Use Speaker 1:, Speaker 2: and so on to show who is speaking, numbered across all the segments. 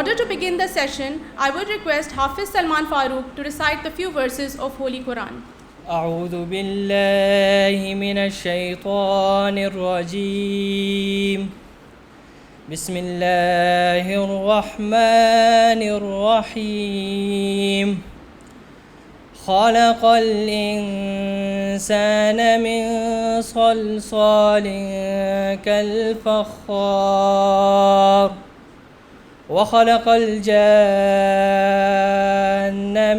Speaker 1: order to begin the session, I would request Hafiz Salman Farooq to recite the few verses of Holy Quran.
Speaker 2: أعوذ بالله من الشيطان الرجيم بسم الله الرحمن الرحيم خلق الإنسان من صلصال كالفخار وخلق الجان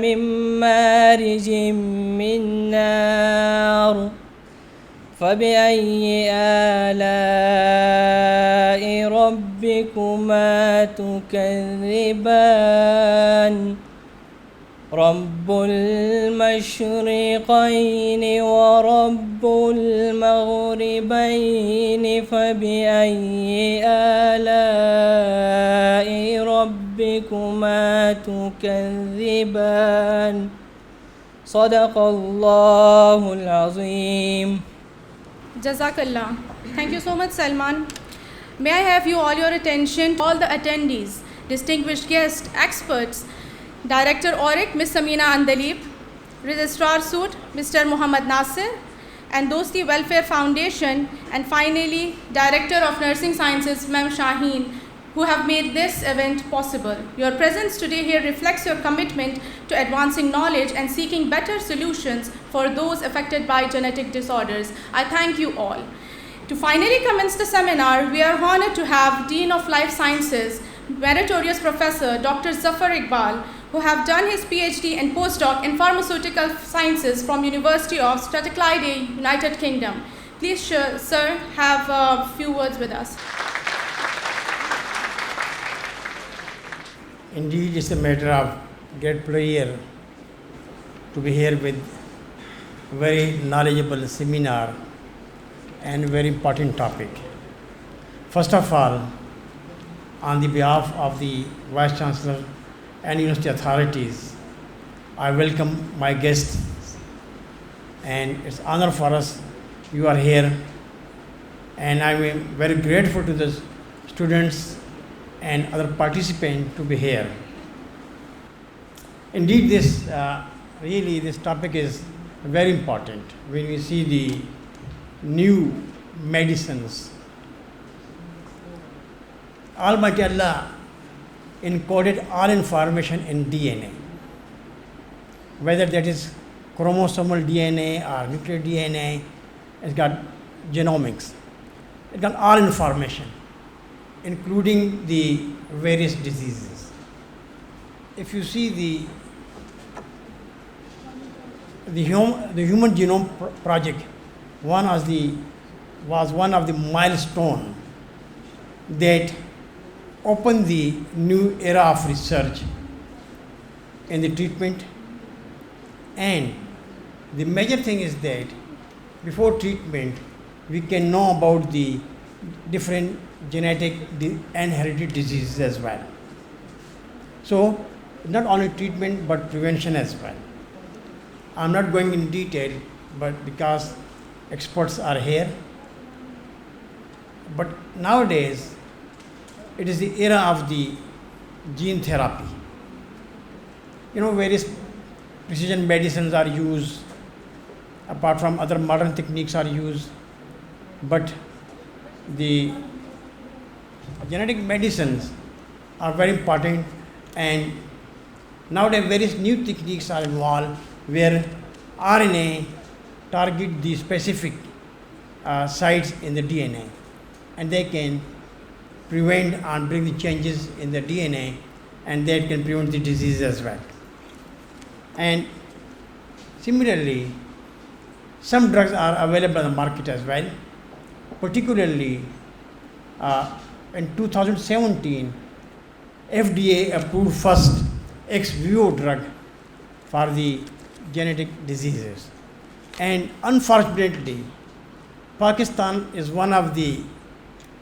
Speaker 2: من مارج من نار فبأي آلاء ربكما تكذبان رب المشرقين ورب المغربين فبأي آلاء ربكما تكذبان صدق الله العظيم.
Speaker 1: Jazakallah. Thank you so much, Salman. May I have you all your attention, all the attendees, distinguished guests, experts, Director Auric, Ms. Samina Andalib, Registrar Suit, Mr. Muhammad Nasir, and Dosti Welfare Foundation, and finally, Director of Nursing Sciences, Ma'am Shaheen, who have made this event possible. Your presence today here reflects your commitment to advancing knowledge and seeking better solutions for those affected by genetic disorders. I thank you all. To finally commence the seminar, we are honored to have Dean of Life Sciences, Meritorious Professor Dr. Zafar Iqbal, who have done his PhD and postdoc in pharmaceutical sciences from University of Strathclyde, United Kingdom. Please, sir, have a few words with us.
Speaker 3: Indeed, it's a matter of great pleasure to be here with a very knowledgeable seminar and very important topic. First of all, on the behalf of the Vice Chancellor and university authorities, I welcome my guests, and it's an honor for us you are here, and I'm very grateful to the students and other participants to be here. Indeed, this topic is very important when we see the new medicines. Almighty Allah encoded all information in DNA, whether that is chromosomal DNA or nuclear DNA. It's got genomics. It's got all information, including the various diseases. If you see the Human Genome Project, was one of the milestone that opened the new era of research in the treatment. And the major thing is that before treatment, we can know about the different genetic and hereditary diseases as well. So not only treatment but prevention as well. I'm not going in detail, but because experts are here. But nowadays, it is the era of the gene therapy. Various precision medicines are used, apart from other modern techniques are used, but the genetic medicines are very important, and nowadays various new techniques are involved where RNA target the specific sites in the DNA, and they can prevent and bring the changes in the DNA, and that can prevent the disease as well. And similarly, some drugs are available on the market as well. Particularly in 2017, FDA approved first ex vivo drug for the genetic diseases. And unfortunately, Pakistan is one of the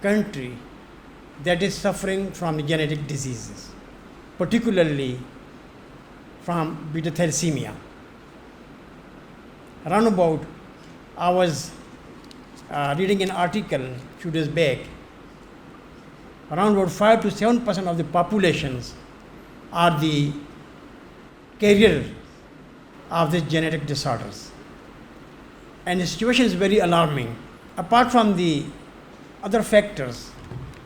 Speaker 3: country that is suffering from the genetic diseases, particularly from beta thalassemia. Around about, I was reading an article a few days back around about 5 to 7% of the populations are the carrier of these genetic disorders. And the situation is very alarming. Apart from the other factors,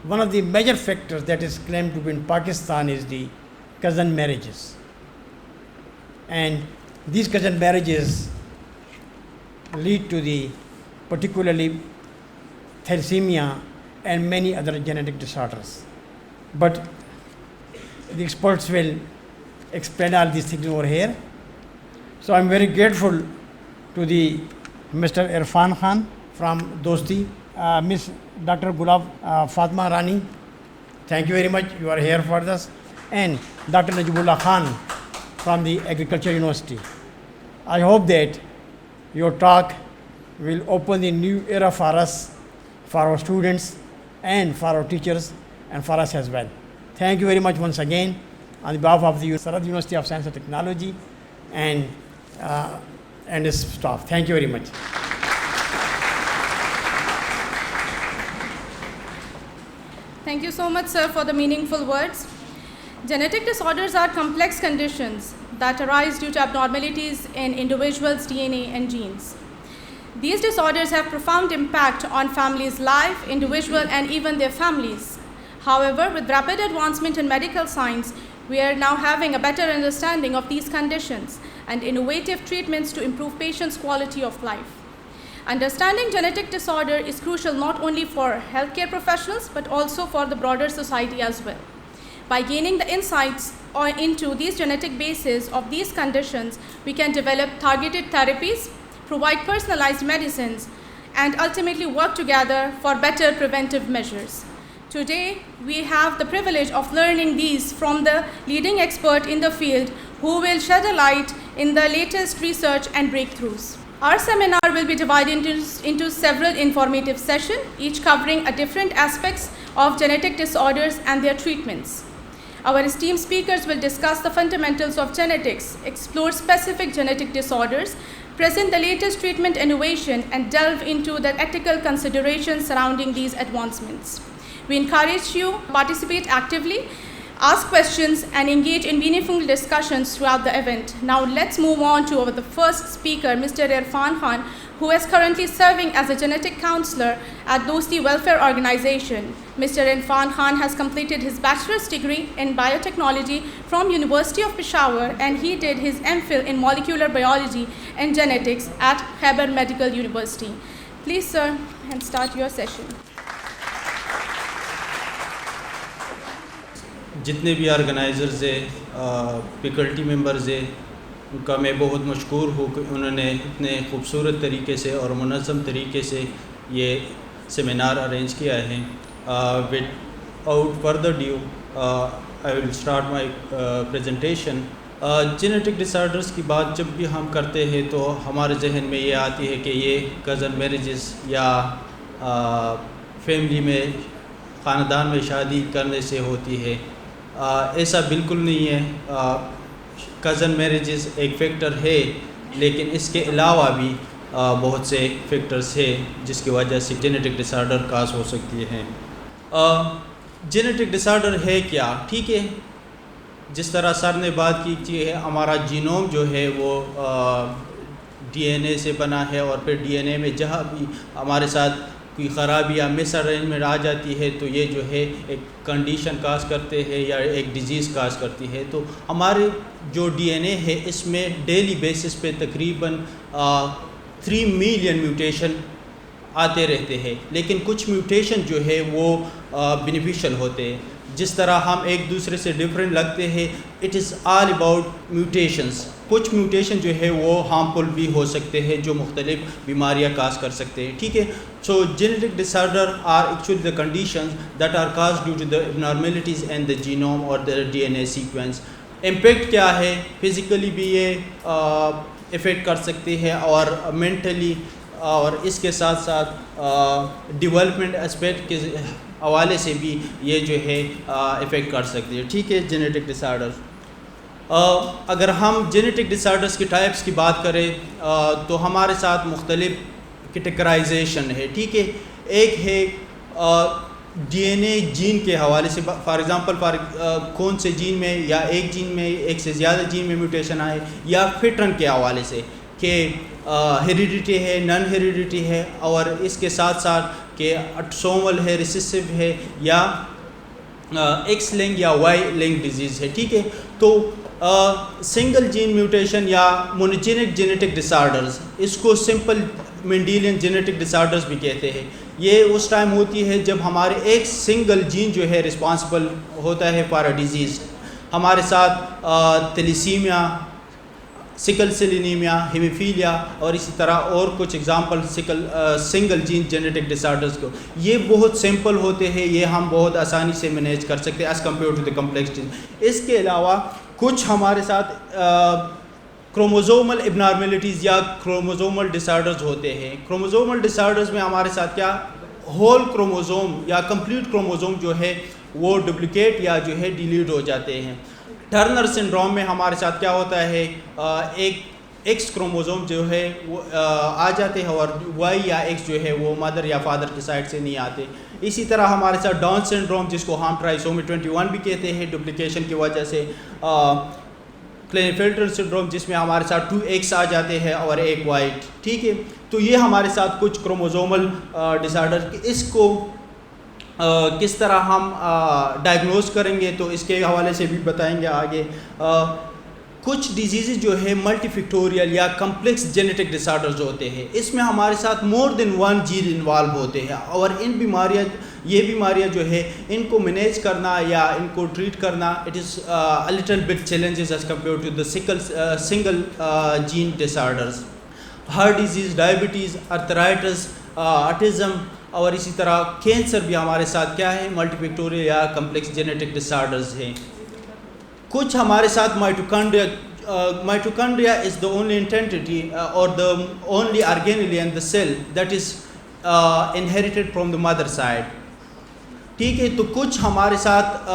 Speaker 3: one of the major factors that is claimed to be in Pakistan is the cousin marriages. And these cousin marriages lead to the particularly thalassemia and many other genetic disorders. But the experts will explain all these things over here. So I'm very grateful to the Mr. Irfan Khan from Dosti, Miss Dr. Gulab Fatma Rani, thank you very much, you are here for us, and Dr. Najibullah Khan from the Agriculture University. I hope that your talk will open the new era for us, for our students, and for our teachers, and for us as well. Thank you very much once again on behalf of the Sarhad University of Science and Technology and its staff. Thank you very much.
Speaker 1: Thank you so much, sir, for the meaningful words. Genetic disorders are complex conditions that arise due to abnormalities in individuals' DNA and genes. These disorders have profound impact on families' life, individual, and even their families. However, with rapid advancement in medical science, we are now having a better understanding of these conditions and innovative treatments to improve patients' quality of life. Understanding genetic disorder is crucial not only for healthcare professionals, but also for the broader society as well. By gaining the insights into these genetic bases of these conditions, we can develop targeted therapies, provide personalized medicines, and ultimately work together for better preventive measures. Today, we have the privilege of learning these from the leading expert in the field who will shed a light in the latest research and breakthroughs. Our seminar will be divided into several informative sessions, each covering a different aspects of genetic disorders and their treatments. Our esteemed speakers will discuss the fundamentals of genetics, explore specific genetic disorders, present the latest treatment innovation, and delve into the ethical considerations surrounding these advancements. We encourage you to participate actively, ask questions, and engage in meaningful discussions throughout the event. Now let's move on to the first speaker, Mr. Irfan Khan, who is currently serving as a genetic counselor at Dosti Welfare Organization. Mr. Irfan Khan has completed his bachelor's degree in biotechnology from University of Peshawar, and he did his MPhil in molecular biology and genetics at Khyber Medical University. Please, sir, and start your session.
Speaker 4: جتنے بھی organizers ہیں faculty members ہیں ان کا میں بہت مشکور ہوں کہ انہوں نے اتنے خوبصورت طریقے سے اور منظم طریقے سے یہ سیمینار ارینج کیا ہے. Without further ado I will start my presentation. Genetic disorders کی بات جب بھی ہم کرتے ہیں تو ہمارے ذہن میں یہ آتی ہے کہ یہ کزن میریجز یا فیملی میں خاندان میں شادی کرنے سے ہوتی ہے. ایسا بالکل نہیں ہے. کزن میریجز ایک فیکٹر ہے، لیکن اس کے علاوہ بھی بہت سے فیکٹرز ہیں جس کی وجہ سے جینیٹک ڈس آرڈر کاز ہو سکتی ہیں. جینیٹک ڈس آرڈر ہے کیا؟ ٹھیک ہے، جس طرح سر نے بات کی ہے، ہمارا جینوم جو ہے وہ ڈی این اے سے بنا ہے، اور پھر ڈی این اے میں جہاں بھی ہمارے ساتھ کوئی خرابی یا مس ارینجمنٹ آ جاتی ہے تو یہ جو ہے ایک کنڈیشن کاز کرتے ہیں یا ایک ڈیزیز کاز کرتی ہے. تو ہمارے جو ڈی این اے ہے اس میں ڈیلی بیسس پہ تقریباً 3 ملین میوٹیشن آتے رہتے ہیں، لیکن کچھ میوٹیشن جو ہے وہ بینیفیشل ہوتے ہیں. جس طرح ہم ایک دوسرے سے ڈفرینٹ لگتے ہیں، اٹ از آل اباؤٹ میوٹیشنس. کچھ میوٹیشن جو ہے وہ ہارمفل بھی ہو سکتے ہیں جو مختلف بیماریاں کاز کر سکتے ہیں. ٹھیک ہے، so genetic disorder are actually the conditions that are cause due to the abnormalities in the genome اور the D N A sequence. Impact کیا ہے؟ فزیکلی بھی یہ افیکٹ کر سکتے ہیں اور مینٹلی، اور اس کے ساتھ ساتھ ڈیولپمنٹ اسپیکٹ کے حوالے سے بھی یہ جو ہے افیکٹ کر سکتی ہے. ٹھیک ہے، جینیٹک ڈس آرڈر. اگر ہم جینیٹک ڈس آرڈرس کی ٹائپس کی بات کریں تو ہمارے ساتھ مختلف کیٹیگرائزیشن ہے. ٹھیک ہے، ایک ہے ڈی این اے جین کے حوالے سے، فار ایگزامپل کون سے جین میں یا ایک جین میں ایک سے زیادہ جین میں میوٹیشن آئے، یا فٹرن کے حوالے سے کہ ہیریڈیٹی ہے، نان ہیریڈیٹی ہے، اور اس کے ساتھ ساتھ کہ اٹسومل ہے، ریسیسو ہے، یا ایکس لنک یا وائی لنک ڈیزیز ہے. ٹھیک ہے، تو سنگل جین میوٹیشن یا مونوجینک جینیٹک ڈس آرڈرز، اس کو سمپل مینڈیلین جینیٹک ڈس آرڈرز بھی کہتے ہیں. یہ اس ٹائم ہوتی ہے جب ہمارے ایک سنگل جین جو ہے رسپانسبل ہوتا ہے فار اے ڈیزیز. ہمارے ساتھ تیلیسیمیا، سکل سیل انیمیا، ہیمیفیلیا، اور اسی طرح اور کچھ ایگزامپل سنگل جین جینیٹک ڈس آرڈرز کو. یہ بہت سمپل ہوتے ہیں، یہ ہم بہت آسانی سے مینیج کر سکتے ہیں as compare to the complexity. اس کے علاوہ کچھ ہمارے ساتھ کروموزومل ابنارمیلٹیز یا کروموزومل ڈس آرڈرز ہوتے ہیں. کروموزومل ڈس آرڈرز میں ہمارے ساتھ کیا ہول کروموزوم یا کمپلیٹ کروموزوم جو ہے وہ ڈپلیکیٹ یا جو ہے ڈیلیٹ ہو جاتے ہیں. ٹرنر سنڈروم میں ہمارے ساتھ کیا ہوتا ہے، ایک ایکس کروموزوم جو ہے وہ آ جاتے ہیں، اور وائی یا ایکس جو ہے وہ مدر یا فادر کی سائڈ سے نہیں آتے. اسی طرح ہمارے ساتھ ڈاؤن سنڈروم، جس کو ہم ٹرائیسومی 21 بھی کہتے ہیں ڈپلیکیشن کی وجہ سے. کلینفیلٹر سنڈروم، جس میں ہمارے ساتھ 2 ایکس آ جاتے ہیں اور ایک وائٹ. ٹھیک ہے، تو یہ ہمارے ساتھ کچھ کروموزومل ڈس آرڈر. اس کو کس طرح ہم ڈائگنوز کریں گے تو اس کے حوالے سے بھی بتائیں گے آگے. کچھ ڈیزیزز جو ہے ملٹی فیکٹوریل یا کمپلیکس جینیٹک ڈس آرڈرز ہوتے ہیں. اس میں ہمارے ساتھ مور دین 1 جین انوالو ہوتے ہیں، اور یہ بیماریاں جو ہے ان کو مینیج کرنا یا ان کو ٹریٹ کرنا it is little bit challenges as compare to the single gene disorders. Heart disease, diabetes, arthritis, autism, اور اسی طرح کینسر بھی ہمارے ساتھ کیا ہے ملٹی فیکٹوریل یا کمپلیکس جینیٹک ڈس آرڈرز ہیں. کچھ ہمارے ساتھ mitochondria is the only entity or the only organelle in the cell that is inherited from the mother side. ٹھیک ہے، تو کچھ ہمارے ساتھ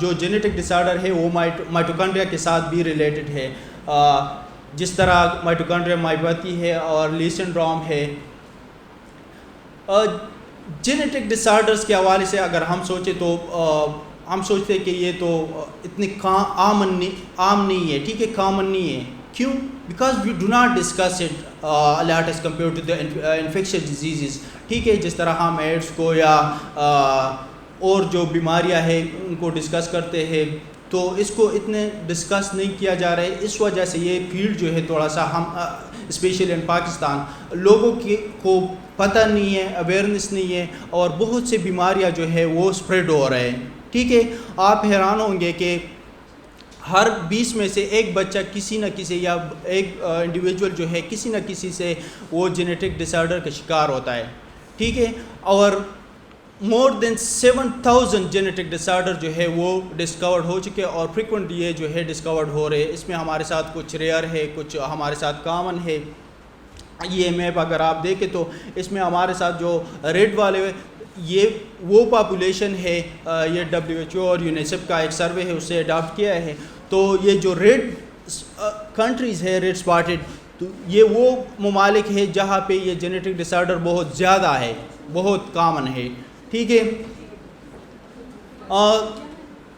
Speaker 4: جو جینیٹک ڈس آرڈر ہے وہ مائٹوکانڈریا کے ساتھ بھی ریلیٹڈ ہے، جس طرح مائٹوکانڈریا مائیوپیتھی ہے اور لی سنڈروم ہے. جینیٹک ڈس آرڈرز کے حوالے سے اگر ہم سوچیں تو ہم سوچتے ہیں کہ یہ تو اتنی عام نہیں ہے. ٹھیک ہے، کامن نہیں ہے. کیوں؟ Because we do not discuss it a lot as compare to the infectious diseases. ٹھیک ہے، جس طرح ہم ایڈس کو یا اور جو بیماریاں ہیں ان کو ڈسکس کرتے ہیں، تو اس کو اتنے ڈسکس نہیں کیا جا رہا ہے. اس وجہ سے یہ فیلڈ جو ہے تھوڑا سا ہم اسپیشلی ان پاکستان لوگوں کو پتہ نہیں ہے، اویئرنیس نہیں ہے، اور بہت سے بیماریاں جو ہے وہ اسپریڈ ہو رہے ہیں. ٹھیک ہے، آپ حیران ہوں گے کہ ہر 20 میں سے ایک بچہ کسی نہ کسی یا ایک انڈیویجول جو ہے کسی نہ کسی سے وہ جینیٹک ڈس آرڈر کا شکار ہوتا ہے. ٹھیک ہے، اور مور دین 7000 جینیٹک ڈس آرڈر جو ہے وہ ڈسکورڈ ہو چکے، اور فریکوینٹ یہ جو ہے ڈسکورڈ ہو رہے. اس میں ہمارے ساتھ کچھ ریئر ہے، کچھ ہمارے ساتھ کامن ہے. یہ میپ اگر آپ دیکھیں تو اس میں ہمارے ساتھ جو ریڈ والے یہ وہ پاپولیشن ہے، یہ WHO اور یونیسیف کا ایک سروے ہے اس سے اڈاپٹ کیا ہے. تو یہ جو ریڈ کنٹریز ہے ریڈ اسپاٹڈ، تو یہ وہ ممالک ہے جہاں پہ یہ جینیٹک ڈس آرڈر بہت زیادہ ہے، بہت کامن ہے. ٹھیک ہے،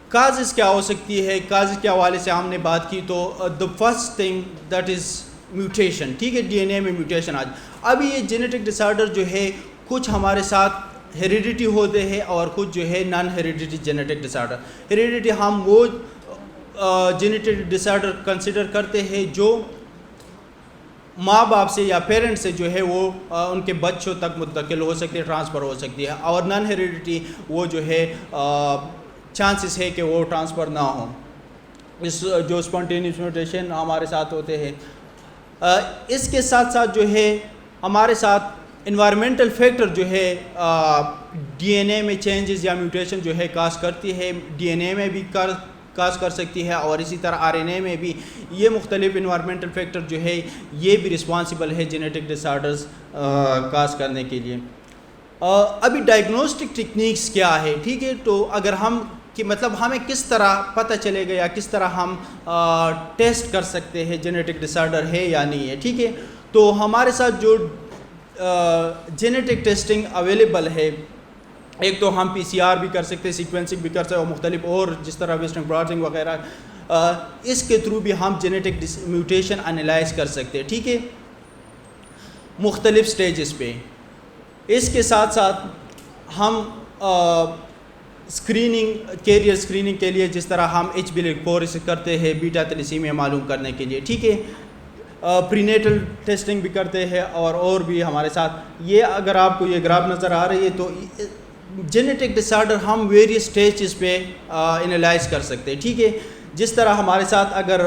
Speaker 4: کازز کیا ہو سکتی ہے؟ کازز کے حوالے سے ہم نے بات کی تو the first thing that is mutation. ٹھیک ہے، ڈی این اے میں میوٹیشن ابھی یہ جینیٹک ڈس آرڈر جو ہے کچھ ہمارے ساتھ ہیریڈیٹی ہوتے ہیں اور کچھ جو ہے نان ہیریڈیٹی جینیٹک ڈس آرڈر. ہیریڈیٹی ہم وہ جینیٹک ڈس آرڈر کنسیڈر کرتے ہیں جو ماں باپ سے یا پیرنٹ سے جو ہے وہ ان کے بچوں تک منتقل ہو سکتی ہے، ٹرانسفر ہو سکتی ہے. اور نان ہیریڈیٹی وہ جو ہے چانسز ہے کہ وہ ٹرانسفر نہ ہوں. اس جو اسپونٹینیس میوٹیشن ہمارے ساتھ ہوتے ہیں. اس کے ساتھ ساتھ جو ہے ہمارے ساتھ انوائرمنٹل فیکٹر جو ہے ڈی این اے میں چینجز یا میوٹیشن جو ہے کاز کرتی ہے. ڈی این اے میں بھی کاز کر سکتی ہے، اور اسی طرح آر این اے میں بھی. یہ مختلف انوائرمنٹل فیکٹر جو ہے یہ بھی رسپانسبل ہے جینیٹک ڈس آرڈرز کاز کرنے کے لیے. ابھی ڈائگنوسٹک ٹیکنیکس کیا ہے؟ ٹھیک ہے، تو اگر ہم کہ مطلب ہمیں کس طرح پتہ چلے گا یا کس طرح ہم ٹیسٹ کر سکتے ہیں جینیٹک ڈس آرڈر ہے یا نہیں ہے. ٹھیک ہے، تو ہمارے ساتھ جو جینیٹک ٹیسٹنگ اویلیبل ہے ایک تو ہم PCR بھی کر سکتے ہیں, سیکوینسنگ بھی کر سکتے ہیں, اور مختلف اور جس طرح ویسٹرن بلاٹنگ وغیرہ, اس کے تھرو بھی ہم جینیٹک میوٹیشن انالائز کر سکتے ہیں. ٹھیک ہے, مختلف سٹیجز پہ. اس کے ساتھ ساتھ ہم اسکریننگ, کیریئر اسکریننگ کے لیے جس طرح ہم HB-Lipoiris کرتے ہیں بیٹا تھیلیسیمیا معلوم کرنے کے لیے. ٹھیک ہے, پرینیٹل ٹیسٹنگ بھی کرتے ہیں اور بھی ہمارے ساتھ. یہ اگر آپ کو یہ گراف نظر آ رہی ہے تو جینیٹک ڈس آرڈر ہم ویریس سٹیجز پہ انالائز کر سکتے ہیں. ٹھیک ہے, جس طرح ہمارے ساتھ اگر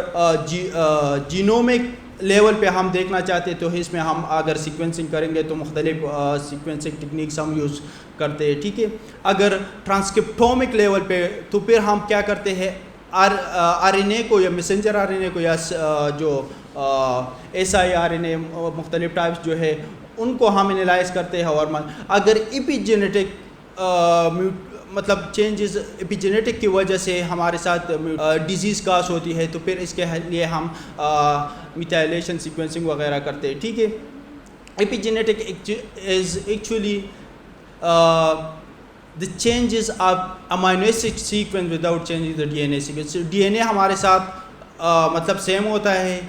Speaker 4: جینومک لیول پہ ہم دیکھنا چاہتے ہیں تو اس میں ہم اگر سیکوینسنگ کریں گے تو مختلف سیکوینسنگ ٹیکنیکس ہم یوز کرتے ہیں. ٹھیک ہے, اگر ٹرانسکرپٹومک لیول پہ تو پھر ہم کیا کرتے ہیں, RNA کو یا میسنجر RNA کو یا جو siRNA مختلف ٹائپس جو ہے ان کو ہم انالائز کرتے ہیں. اور اگر ایپیجینیٹک مطلب چینجز ایپیجینیٹک کی وجہ سے ہمارے ساتھ ڈیزیز کاز ہوتی ہے تو پھر اس کے لیے ہم میتائلیشن سیکوینسنگ وغیرہ کرتے ہیں. ٹھیک ہے, epigenetic is actually the changes of amino acid sequence without changing the DNA sequence. DNA ہمارے ساتھ مطلب سیم ہوتا ہے,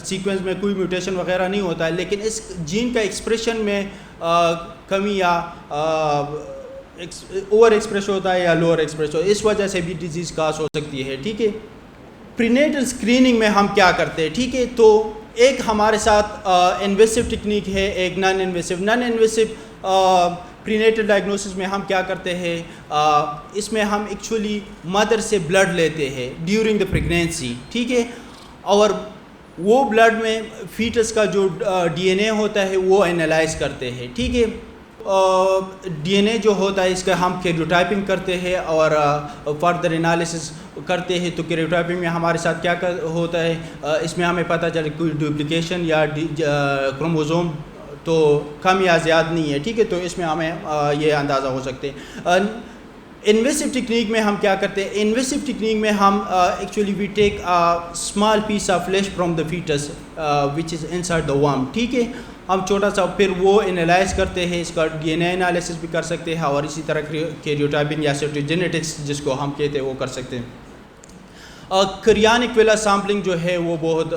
Speaker 4: سیکوینس میں کوئی میوٹیشن وغیرہ نہیں ہوتا ہے, لیکن اس جین کا ایکسپریشن میں کمی یا اوور ایکسپریس ہوتا ہے یا لوور ایکسپریس ہوتا ہے, اس وجہ سے بھی ڈیزیز کاز ہو سکتی ہے. ٹھیک ہے, پرینیٹل اسکریننگ میں ہم کیا کرتے ہیں. ٹھیک ہے, تو ایک ہمارے ساتھ انویسو ٹیکنیک ہے, ایک نان انویسو پرینیٹل ڈائگنوسس میں ہم کیا کرتے ہیں, اس میں ہم ایکچولی مدر سے بلڈ لیتے ہیں ڈیورنگ دا پریگنینسی. ٹھیک ہے, اور وہ بلڈ میں فیٹس کا جو DNA ہوتا ہے وہ انالائز کرتے ہیں. ٹھیک ہے, DNA جو ہوتا ہے اس کا ہم کیریوٹائپنگ کرتے ہیں اور فردر انالیسس کرتے ہیں. تو کیریوٹائپنگ میں ہمارے ساتھ کیا ہوتا ہے, اس میں ہمیں پتہ چلے کوئی ڈپلیکیشن یا کروموزوم تو کم یا زیادہ نہیں ہے. ٹھیک ہے, تو اس میں ہمیں یہ اندازہ ہو سکتے ہیں. انویسو ٹیکنیک میں ہم کیا کرتے ہیں, انویسو ٹیکنیک میں ہم actually we take small piece of flesh from the foetus which is inside the womb. ٹھیک ہے, ہم چھوٹا سا پھر وہ انالائز کرتے ہیں, اس کا DNA انالیسس بھی کر سکتے ہیں اور اسی طرح کیریوٹائپنگ یا سیٹوجینیٹکس جس کو ہم کہتے ہیں وہ کر سکتے ہیں. کریانک ویلا سامپلنگ جو ہے وہ بہت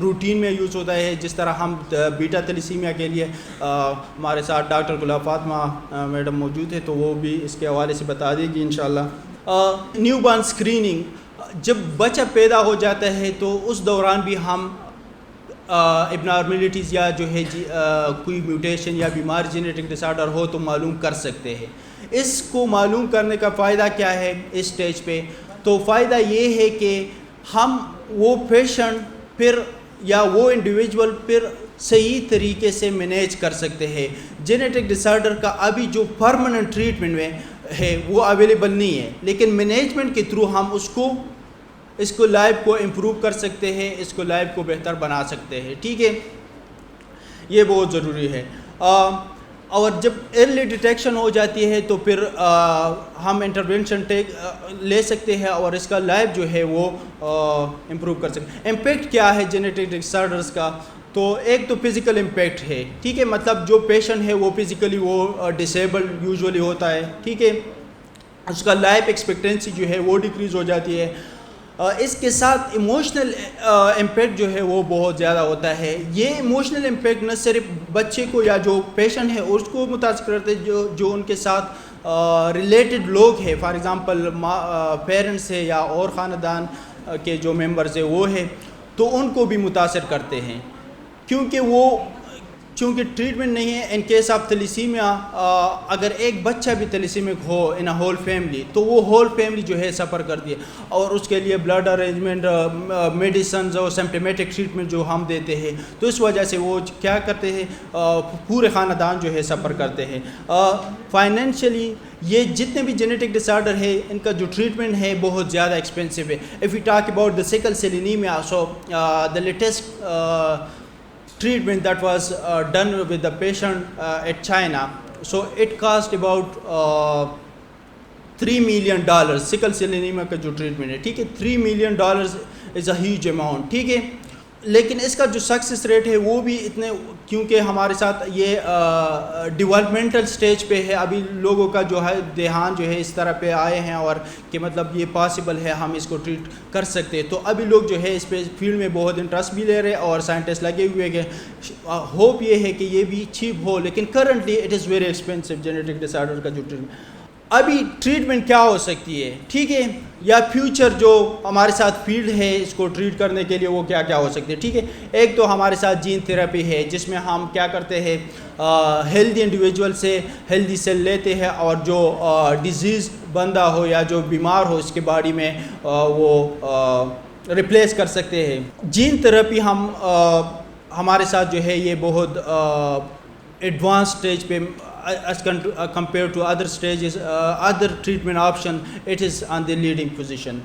Speaker 4: روٹین میں یوز ہوتا ہے. جس طرح ہم بیٹا تھیلیسیمیا کے لیے ہمارے ساتھ ڈاکٹر گلاب فاطمہ میڈم موجود ہے تو وہ بھی اس کے حوالے سے بتا دے گی انشاءاللہ. نیو بارن اسکریننگ, جب بچہ پیدا ہو جاتا ہے تو اس دوران بھی ہم ابنارملٹیز یا جو ہے کوئی میوٹیشن یا بیماری جینیٹک ڈس آرڈر ہو تو معلوم کر سکتے ہیں. اس کو معلوم کرنے کا فائدہ کیا ہے اس سٹیج پہ, تو فائدہ یہ ہے کہ ہم وہ پیشنٹ پھر یا وہ انڈیویجول پھر صحیح طریقے سے مینیج کر سکتے ہیں. جینیٹک ڈس آرڈر کا ابھی جو پرماننٹ ٹریٹمنٹ میں ہے وہ اویلیبل نہیں ہے, لیکن مینجمنٹ کے تھرو ہم اس کو لائف کو امپروو کر سکتے ہیں, اس کو لائف کو بہتر بنا سکتے ہیں. ٹھیک ہے, یہ بہت ضروری ہے. اور جب ارلی ڈیٹیکشن ہو جاتی ہے تو پھر ہم انٹرونشن لے سکتے ہیں اور اس کا لائف جو ہے وہ امپروو کر سکتے ہیں. امپیکٹ کیا ہے جینیٹک ڈس آرڈرز کا, تو ایک تو فزیکل امپیکٹ ہے. ٹھیک ہے, مطلب جو پیشنٹ ہے وہ فزیکلی وہ ڈسیبل یوزولی ہوتا ہے. ٹھیک ہے, اس کا لائف ایکسپیکٹنسی جو ہے وہ ڈیکریز ہو جاتی ہے. اس کے ساتھ ایموشنل امپیکٹ جو ہے وہ بہت زیادہ ہوتا ہے. یہ ایموشنل امپیکٹ نہ صرف بچے کو یا جو پیشنٹ ہے اس کو متاثر کرتے جو ان کے ساتھ ریلیٹڈ لوگ ہیں, فار ایگزامپل پیرنٹس ہے یا اور خاندان کے جو ممبرز ہیں وہ ہے, تو ان کو بھی متاثر کرتے ہیں چونکہ ٹریٹمنٹ نہیں ہے. ان کیس آف تھیلیسیمیا اگر ایک بچہ بھی تھیلیسیمک ہو ان اے ہول فیملی تو وہ ہول فیملی جو ہے سفر کرتی ہے, اور اس کے لیے بلڈ ارینجمنٹ, میڈیسنز اور سمپٹمیٹک ٹریٹمنٹ جو ہم دیتے ہیں, تو اس وجہ سے وہ کیا کرتے ہیں, پورے خاندان جو ہے سفر کرتے ہیں. فائنینشلی یہ جتنے بھی جینیٹک ڈس آرڈر ہے ان کا جو ٹریٹمنٹ ہے بہت زیادہ ایکسپینسو ہے. If you talk about the sickle cell anaemia, so the latest treatment that was done with the patient at China, so it cost about $3 million. sickle cell anemia کا جو treatment ہے, ٹھیک ہے, $3 million is a huge amount. ٹھیک ہے, لیکن اس کا جو سکسیس ریٹ ہے وہ بھی اتنے، کیونکہ ہمارے ساتھ یہ ڈیولپمنٹل سٹیج پہ ہے، ابھی لوگوں کا جو ہے دھیان جو ہے اس طرح پہ آئے ہیں اور کہ مطلب یہ پاسبل ہے، ہم اس کو ٹریٹ کر سکتے ہیں، تو ابھی لوگ جو ہے اس پہ فیلڈ میں بہت انٹرسٹ بھی لے رہے اور سائنٹسٹ لگے ہوئے کہ ہوپ یہ ہے کہ یہ بھی چیپ ہو، لیکن currently it is very expensive genetic disorder کا جو ٹریٹمنٹ۔ ابھی ٹریٹمنٹ کیا ہو سکتی ہے، ٹھیک ہے، یا فیوچر جو ہمارے ساتھ فیلڈ ہے اس کو ٹریٹ کرنے کے لیے وہ کیا کیا ہو سکتی ہے، ٹھیک ہے۔ ایک تو ہمارے ساتھ جین تھراپی ہے، جس میں ہم کیا کرتے ہیں، ہیلدی انڈیویجول سے ہیلدی سیل لیتے ہیں اور جو ڈیزیز بندہ ہو یا جو بیمار ہو اس کے باڈی میں وہ ریپلیس کر سکتے ہیں۔ جین تھراپی ہمارے ساتھ جو ہے یہ بہت ایڈوانس سٹیج پہ as compared to other stages, other treatment option, it is on the leading position.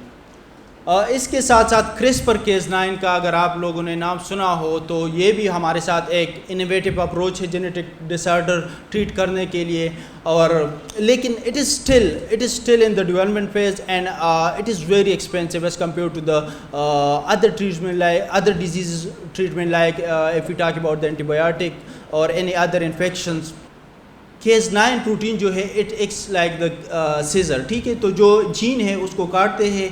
Speaker 4: اس کے ساتھ ساتھ CRISPR-Cas9 کا اگر آپ لوگوں نے نام سنا ہو تو یہ بھی ہمارے ساتھ ایک انوویٹو اپروچ ہے جینیٹک ڈس آرڈر ٹریٹ کرنے کے لیے، اور لیکن it is still in the development phase and it is very expensive as compared to the other treatment, like other diseases treatment, like if we talk about the antibiotic or any other infections. Cas9 protein جو ہے it acts like the scissor, ٹھیک ہے، تو جو جین ہے اس کو کاٹتے ہیں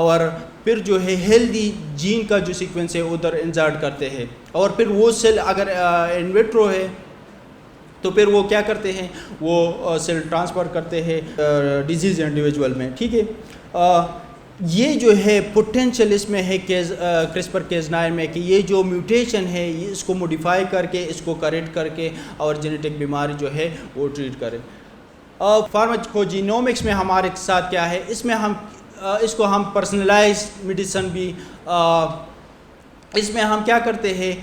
Speaker 4: اور پھر جو ہے ہیلدی جین کا جو سیکوینس ہے ادھر انسرٹ کرتے ہیں، اور پھر وہ سیل اگر ان ویٹرو ہے تو پھر وہ کیا کرتے ہیں، وہ سیل ٹرانسفر کرتے ہیں ڈیزیز انڈیویجول میں، ٹھیک ہے۔ یہ جو ہے پوٹینشیل اس میں ہے CRISPR-Cas9 میں کہ یہ جو میوٹیشن ہے یہ اس کو موڈیفائی کر کے اس کو کریکٹ کر کے اور جینیٹک بیماری جو ہے وہ ٹریٹ کرے۔ فارماکوجینومکس میں ہمارے ساتھ کیا ہے، اس میں اس کو ہم پرسنلائز میڈیسن بھی، اس میں ہم کیا کرتے ہیں،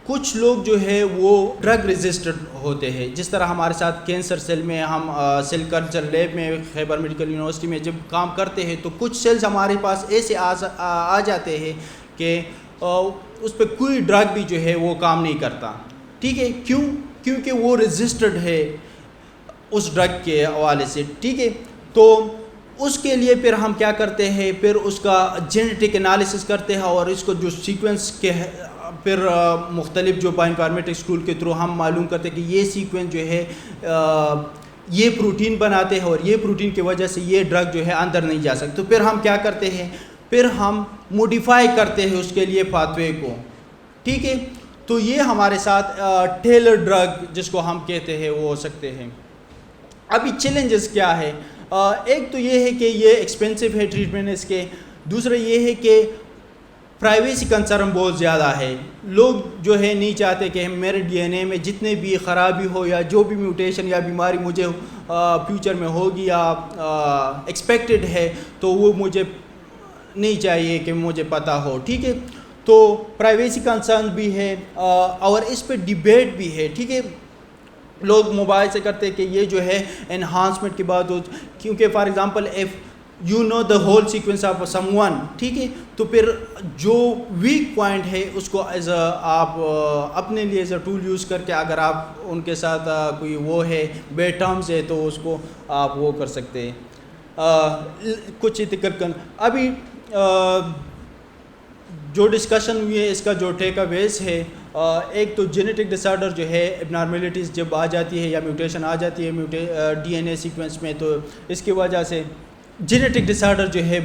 Speaker 4: کچھ لوگ جو ہے وہ ڈرگ ریزسٹنٹ ہوتے ہیں، جس طرح ہمارے ساتھ کینسر سیل میں ہم سیل کلچر لیب میں خیبر میڈیکل یونیورسٹی میں جب کام کرتے ہیں تو کچھ سیلز ہمارے پاس ایسے آ جاتے ہیں کہ اس پہ کوئی ڈرگ بھی جو ہے وہ کام نہیں کرتا، ٹھیک ہے، کیونکہ وہ ریزسٹنٹ ہے اس ڈرگ کے حوالے سے، ٹھیک ہے۔ تو اس کے لیے پھر ہم کیا کرتے ہیں، پھر اس کا جینیٹک انالیسس کرتے ہیں اور اس کو جو سیکوینس کے پھر مختلف جو بائیو انفارمیٹکس ٹول کے تھرو ہم معلوم کرتے ہیں کہ یہ سیکوینس جو ہے یہ پروٹین بناتے ہیں اور یہ پروٹین کی وجہ سے یہ ڈرگ جو ہے اندر نہیں جا سکتی، تو پھر ہم کیا کرتے ہیں، پھر ہم موڈیفائی کرتے ہیں اس کے لیے پاتھوے کو، ٹھیک ہے۔ تو یہ ہمارے ساتھ ٹیلر ڈرگ جس کو ہم کہتے ہیں وہ ہو سکتے ہیں۔ ابھی چیلنجز کیا ہے، ایک تو یہ ہے کہ یہ ایکسپینسو ہے ٹریٹمنٹ اس کے، دوسرا یہ ہے کہ پرائیویسی کنسرن بہت زیادہ ہے، لوگ جو ہے نہیں چاہتے کہ میرے ڈی این اے میں جتنے بھی خرابی ہو یا جو بھی میوٹیشن یا بیماری مجھے فیوچر میں ہوگی یا ایکسپیکٹڈ ہے تو وہ مجھے نہیں چاہیے کہ مجھے پتہ ہو، ٹھیک ہے۔ تو پرائیویسی کنسرن بھی ہے اور اس پہ ڈیبیٹ بھی ہے، ٹھیک ہے، لوگ موبائل سے کرتے کہ یہ جو ہے انہانسمنٹ کی بات ہو، کیونکہ for example if you know the whole sequence of someone, ٹھیک ہے، تو پھر جو ویک پوائنٹ ہے اس کو ایز آپ اپنے لیے ایز اے ٹول یوز کر کے اگر آپ ان کے ساتھ کوئی وہ ہے بیڈ ٹرمز ہے تو اس کو آپ وہ کر سکتے ہیں۔ کچھ ابھی جو ڈسکشن ہوئی ہے اس کا جو ٹیک اویز ہے، ایک تو جینیٹک ڈس آرڈر جو ہے ابنارمیلٹیز جب آ جاتی ہے یا میوٹیشن آ جاتی ہے ڈی این اے سیکوینس میں، تو اس کی وجہ سے جینیٹک ڈس آرڈر جو ہے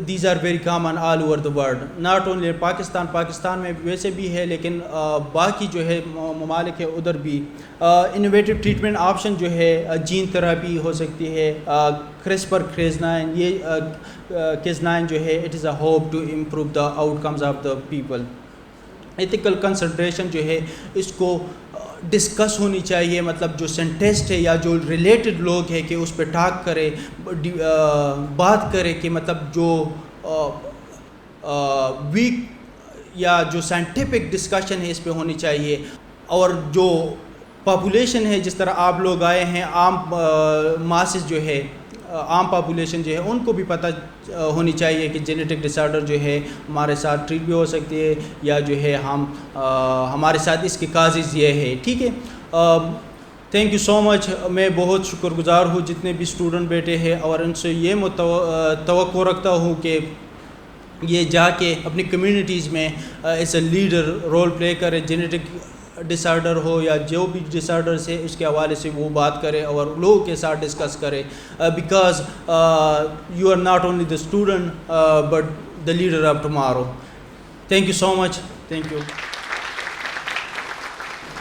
Speaker 4: these are very common all over the world, not only Pakistan میں ویسے بھی ہے لیکن باقی جو ہے ممالک ہے ادھر بھی۔ انوویٹو ٹریٹمنٹ آپشن جو ہے جین تھراپی ہو سکتی ہے، CRISPR-Cas9، یہ Cas9 جو ہے it is a hope to improve the outcomes of the people. Ethical consideration جو ہے اس کو ڈسکس ہونی چاہیے، مطلب جو سائنٹسٹ ہے یا جو ریلیٹڈ لوگ ہیں کہ اس پہ ٹاک کرے، بات کرے کہ مطلب جو ویک یا جو سائنٹیفک ڈسکشن ہے اس پہ ہونی چاہیے، اور جو پاپولیشن ہے جس طرح آپ لوگ آئے ہیں، عام ماسز جو ہے، عام پاپولیشن جو ہے ان کو بھی پتہ ہونی چاہیے کہ جینیٹک ڈس آرڈر جو ہے ہمارے ساتھ ٹریٹ بھی ہو سکتی ہے یا جو ہے ہمارے ساتھ اس کے کازز یہ ہے، ٹھیک ہے۔ تھینک یو سو مچ، میں بہت شکر گزار ہوں جتنے بھی اسٹوڈنٹ بیٹھے ہیں اور ان سے یہ توقع رکھتا ہوں کہ یہ جا کے اپنی کمیونٹیز میں as a leader role play کرے. جینیٹک ڈس آرڈر ہو یا جو بھی ڈس آرڈرس ہے اس کے حوالے سے وہ بات کرے اور لوگوں کے ساتھ ڈسکس کرے, because you are not only the student but the leader of tomorrow. Thank you so much. Thank you.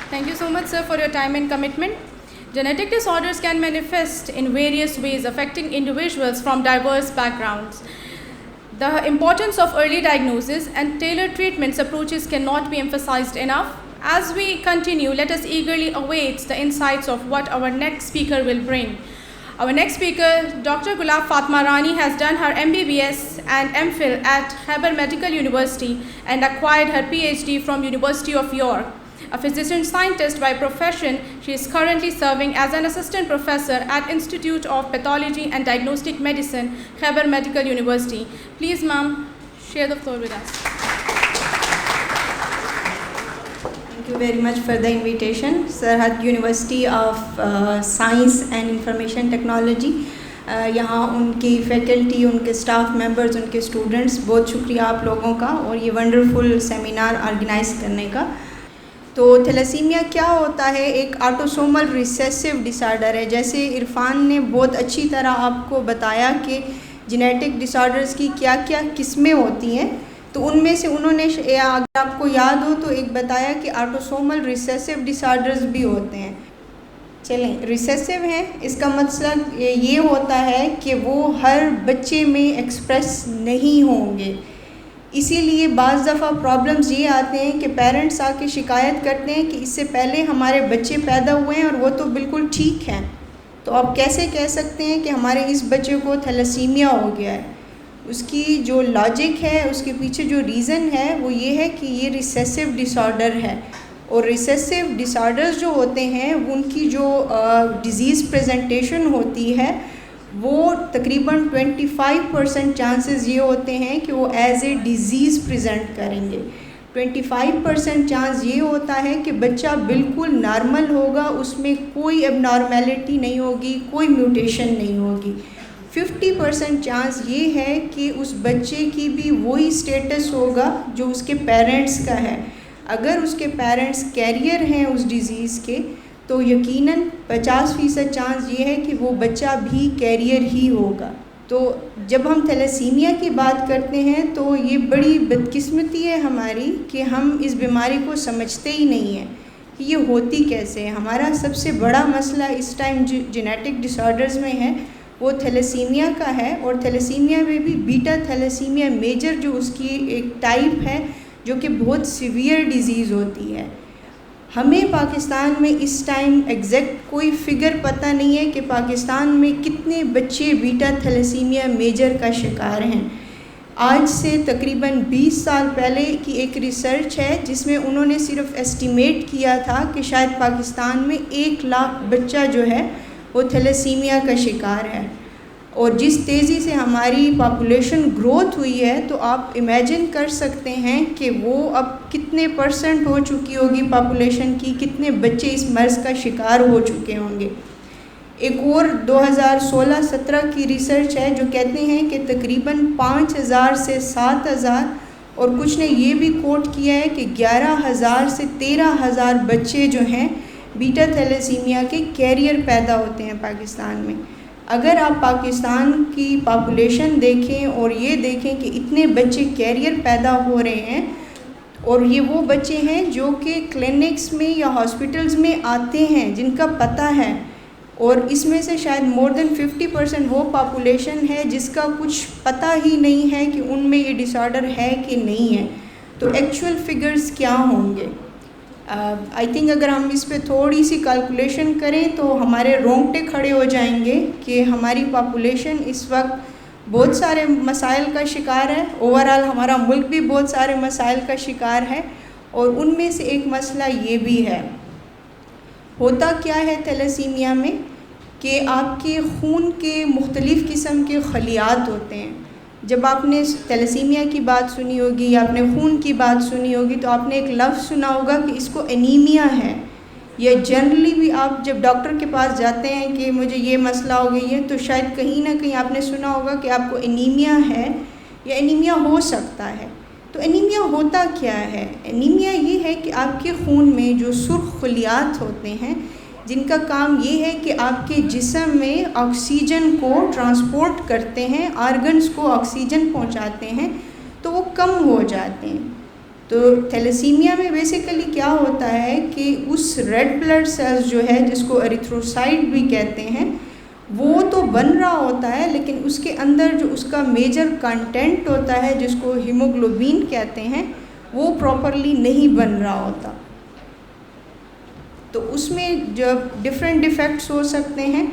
Speaker 1: Thank you so much, sir, for your time and commitment. Genetic disorders can manifest in various ways, affecting individuals from diverse backgrounds. The importance of early diagnosis and tailored treatments approaches cannot be emphasized enough. As we continue, let us eagerly await the insights of what our next speaker will bring. Our next speaker, Dr. Gulab Fatma Rani, has done her MBBS and MPhil at Khyber Medical University and acquired her PhD from University of York. A physician scientist by profession, she is currently serving as an assistant professor at Institute of Pathology and Diagnostic Medicine, Khyber Medical University. Please, ma'am, share the floor with us.
Speaker 5: Thank you very much for the invitation. Sarhad University of Science and Information Technology. یہاں ان کی faculty, ان کے staff members, ان کے students, بہت شکریہ آپ لوگوں کا اور یہ ونڈرفل سیمینار آرگنائز کرنے کا. تو تھیلیسیمیا کیا ہوتا ہے؟ ایک آٹوسومل ریسیسو ڈس آرڈر ہے. جیسے عرفان نے بہت اچھی طرح آپ کو بتایا کہ جینیٹک ڈس آرڈرز کی کیا کیا قسمیں ہوتی ہیں, تو ان میں سے انہوں نے اگر آپ کو یاد ہو تو ایک بتایا کہ آٹوسومل ریسیسو ڈس آرڈرز بھی ہوتے ہیں. چلیں, ریسیسو ہیں, اس کا مطلب یہ ہوتا ہے کہ وہ ہر بچے میں ایکسپریس نہیں ہوں گے. اسی لیے بعض دفعہ پرابلمز یہ آتے ہیں کہ پیرنٹس آ کے شکایت کرتے ہیں کہ اس سے پہلے ہمارے بچے پیدا ہوئے ہیں اور وہ تو بالکل ٹھیک ہیں, تو آپ کیسے کہہ سکتے ہیں کہ ہمارے اس بچے کو تھیلیسیمیا ہو گیا ہے؟ اس کی جو لاجک ہے, اس کے پیچھے جو ریزن ہے وہ یہ ہے کہ یہ ریسیسو ڈس آرڈر ہے. اور ریسیسو ڈس آرڈرز جو ہوتے ہیں ان کی جو ڈیزیز پریزنٹیشن ہوتی ہے وہ تقریباً 25% چانسز یہ ہوتے ہیں کہ وہ ایز اے ڈیزیز پریزنٹ کریں گے. 25% چانس یہ ہوتا ہے کہ بچہ بالکل نارمل ہوگا, اس میں کوئی اب نارمیلٹی نہیں ہوگی, کوئی میوٹیشن نہیں ہوگی. 50% چانس یہ ہے کہ اس بچے کی بھی وہی اسٹیٹس ہوگا جو اس کے پیرنٹس کا ہے. اگر اس کے پیرنٹس کیریئر ہیں اس ڈیزیز کے تو یقیناً 50% چانس یہ ہے کہ وہ بچہ بھی کیریئر ہی ہوگا. تو جب ہم تھیلیسیمیا کی بات کرتے ہیں تو یہ بڑی بدقسمتی ہے ہماری کہ ہم اس بیماری کو سمجھتے ہی نہیں ہیں کہ یہ ہوتی کیسے ہے. ہمارا سب سے بڑا مسئلہ اس ٹائم جو جینیٹک ڈس آرڈرز میں ہے وہ تھیلیسیمیا کا ہے, اور تھیلیسیمیا میں بھی بیٹا تھیلیسیمیا میجر جو اس کی ایک ٹائپ ہے جو کہ بہت سیویئر ڈیزیز ہوتی ہے. ہمیں پاکستان میں اس ٹائم ایگزیکٹ کوئی فگر پتہ نہیں ہے کہ پاکستان میں کتنے بچے بیٹا تھیلیسیمیا میجر کا شکار ہیں. آج سے تقریباً 20 سال پہلے کی ایک ریسرچ ہے جس میں انہوں نے صرف ایسٹیمیٹ کیا تھا کہ شاید پاکستان میں 1 لاکھ بچہ جو ہے وہ تھیلیسیمیا کا شکار ہے. اور جس تیزی سے ہماری پاپولیشن گروتھ ہوئی ہے تو آپ امیجن کر سکتے ہیں کہ وہ اب کتنے % ہو چکی ہوگی پاپولیشن کی, کتنے بچے اس مرض کا شکار ہو چکے ہوں گے. ایک اور 2016-17 کی ریسرچ ہے جو کہتے ہیں کہ تقریباً 5000 سے 7000 اور کچھ نے یہ بھی کوٹ کیا ہے کہ 11000 سے 13000 بچے جو ہیں بیٹا تھیلیسیمیا کے کیریئر پیدا ہوتے ہیں پاکستان میں. اگر آپ پاکستان کی پاپولیشن دیکھیں اور یہ دیکھیں کہ اتنے بچے کیریئر پیدا ہو رہے ہیں, اور یہ وہ بچے ہیں جو کہ کلینکس میں یا ہاسپٹلز میں آتے ہیں جن کا پتہ ہے, اور اس میں سے شاید مور دین 50% وہ پاپولیشن ہے جس کا کچھ پتہ ہی نہیں ہے کہ ان میں یہ ڈس آرڈر ہے کہ نہیں ہے. تو ایکچوئل فگرز کیا ہوں گے؟ آئی تھنک اگر ہم اس پہ تھوڑی سی کیلکولیشن کریں تو ہمارے رونگٹے کھڑے ہو جائیں گے کہ ہماری پاپولیشن اس وقت بہت سارے مسائل کا شکار ہے. اوورآل ہمارا ملک بھی بہت سارے مسائل کا شکار ہے, اور ان میں سے ایک مسئلہ یہ بھی ہے. ہوتا کیا ہے تھیلیسیمیا میں کہ آپ کے خون کے مختلف قسم کے خلیات ہوتے ہیں. جب آپ نے تھیلیسیمیا کی بات سنی ہوگی یا آپ نے خون کی بات سنی ہوگی تو آپ نے ایک لفظ سنا ہوگا کہ اس کو انیمیا ہے, یا جنرلی بھی آپ جب ڈاکٹر کے پاس جاتے ہیں کہ مجھے یہ مسئلہ ہو گئی ہے تو شاید کہیں نہ کہیں آپ نے سنا ہوگا کہ آپ کو انیمیا ہے, یا انیمیا ہو سکتا ہے. تو انیمیا ہوتا کیا ہے؟ انیمیا یہ ہے کہ آپ کے خون میں جو سرخ خلیات ہوتے ہیں جن کا کام یہ ہے کہ آپ کے جسم میں آکسیجن کو ٹرانسپورٹ کرتے ہیں، آرگنز کو آکسیجن پہنچاتے ہیں، تو وہ کم ہو جاتے ہیں. تو تھیلیسیمیا میں بیسیکلی کیا ہوتا ہے کہ اس ریڈ بلڈ سیلز جو ہے جس کو ایریتھروسائٹ بھی کہتے ہیں وہ تو بن رہا ہوتا ہے، لیکن اس کے اندر جو اس کا میجر کنٹینٹ ہوتا ہے جس کو ہیموگلوبین کہتے ہیں وہ پراپرلی نہیں بن رہا ہوتا. تو اس میں جب ڈفرینٹ ڈیفیکٹس ہو سکتے ہیں.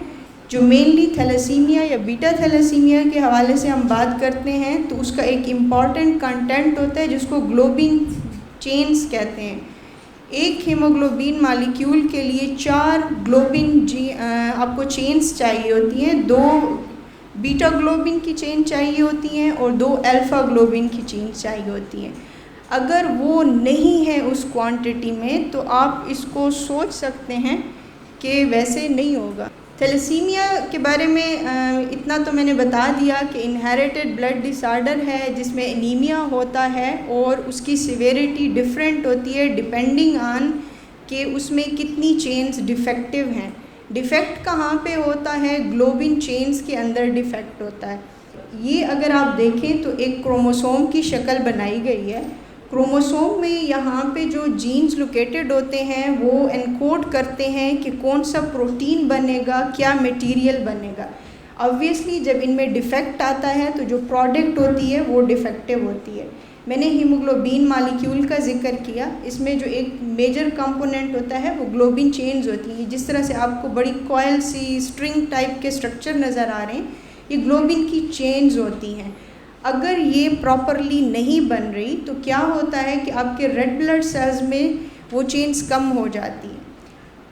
Speaker 5: جو مینلی تھیلیسیمیا یا بیٹا تھیلیسیمیا کے حوالے سے ہم بات کرتے ہیں تو اس کا ایک امپورٹنٹ کنٹینٹ ہوتا ہے جس کو گلوبین چینز کہتے ہیں. ایک ہیموگلوبین مالیکیول کے لیے 4 گلوبین آپ کو چینز چاہیے ہوتی ہیں. 2 بیٹا گلوبین کی چین چاہیے ہوتی ہیں اور 2 الفا گلوبین کی چین چاہیے ہوتی ہیں. اگر وہ نہیں ہے اس کوانٹٹی میں تو آپ اس کو سوچ سکتے ہیں کہ ویسے نہیں ہوگا. تھیلیسیمیا کے بارے میں اتنا تو میں نے بتا دیا کہ انہیریٹڈ بلڈ ڈس آرڈر ہے جس میں انیمیا ہوتا ہے اور اس کی سیویریٹی ڈفرینٹ ہوتی ہے ڈپینڈنگ آن کہ اس میں کتنی چینز ڈیفیکٹیو ہیں. ڈیفیکٹ کہاں پہ ہوتا ہے؟ گلوبین چینز کے اندر ڈیفیکٹ ہوتا ہے. یہ اگر آپ دیکھیں تو ایک کروموسوم کی شکل بنائی گئی ہے. کروموسوم میں یہاں پہ جو جینز لوکیٹڈ ہوتے ہیں وہ انکوڈ کرتے ہیں کہ کون سا پروٹین بنے گا، کیا میٹیریل بنے گا. آبویسلی جب ان میں ڈیفیکٹ آتا ہے تو جو پروڈکٹ ہوتی ہے وہ ڈیفیکٹیو ہوتی ہے. میں نے ہیموگلوبین مالیکیول کا ذکر کیا. اس میں جو ایک میجر کمپوننٹ ہوتا ہے وہ گلوبین چینز ہوتی ہیں. جس طرح سے آپ کو بڑی کوئل سی اسٹرنگ ٹائپ کے اسٹرکچر نظر آ رہے ہیں، یہ گلوبین کی چینز ہوتی ہیں. اگر یہ پراپرلی نہیں بن رہی تو کیا ہوتا ہے کہ آپ کے ریڈ بلڈ سیلز میں وہ چینز کم ہو جاتی ہیں.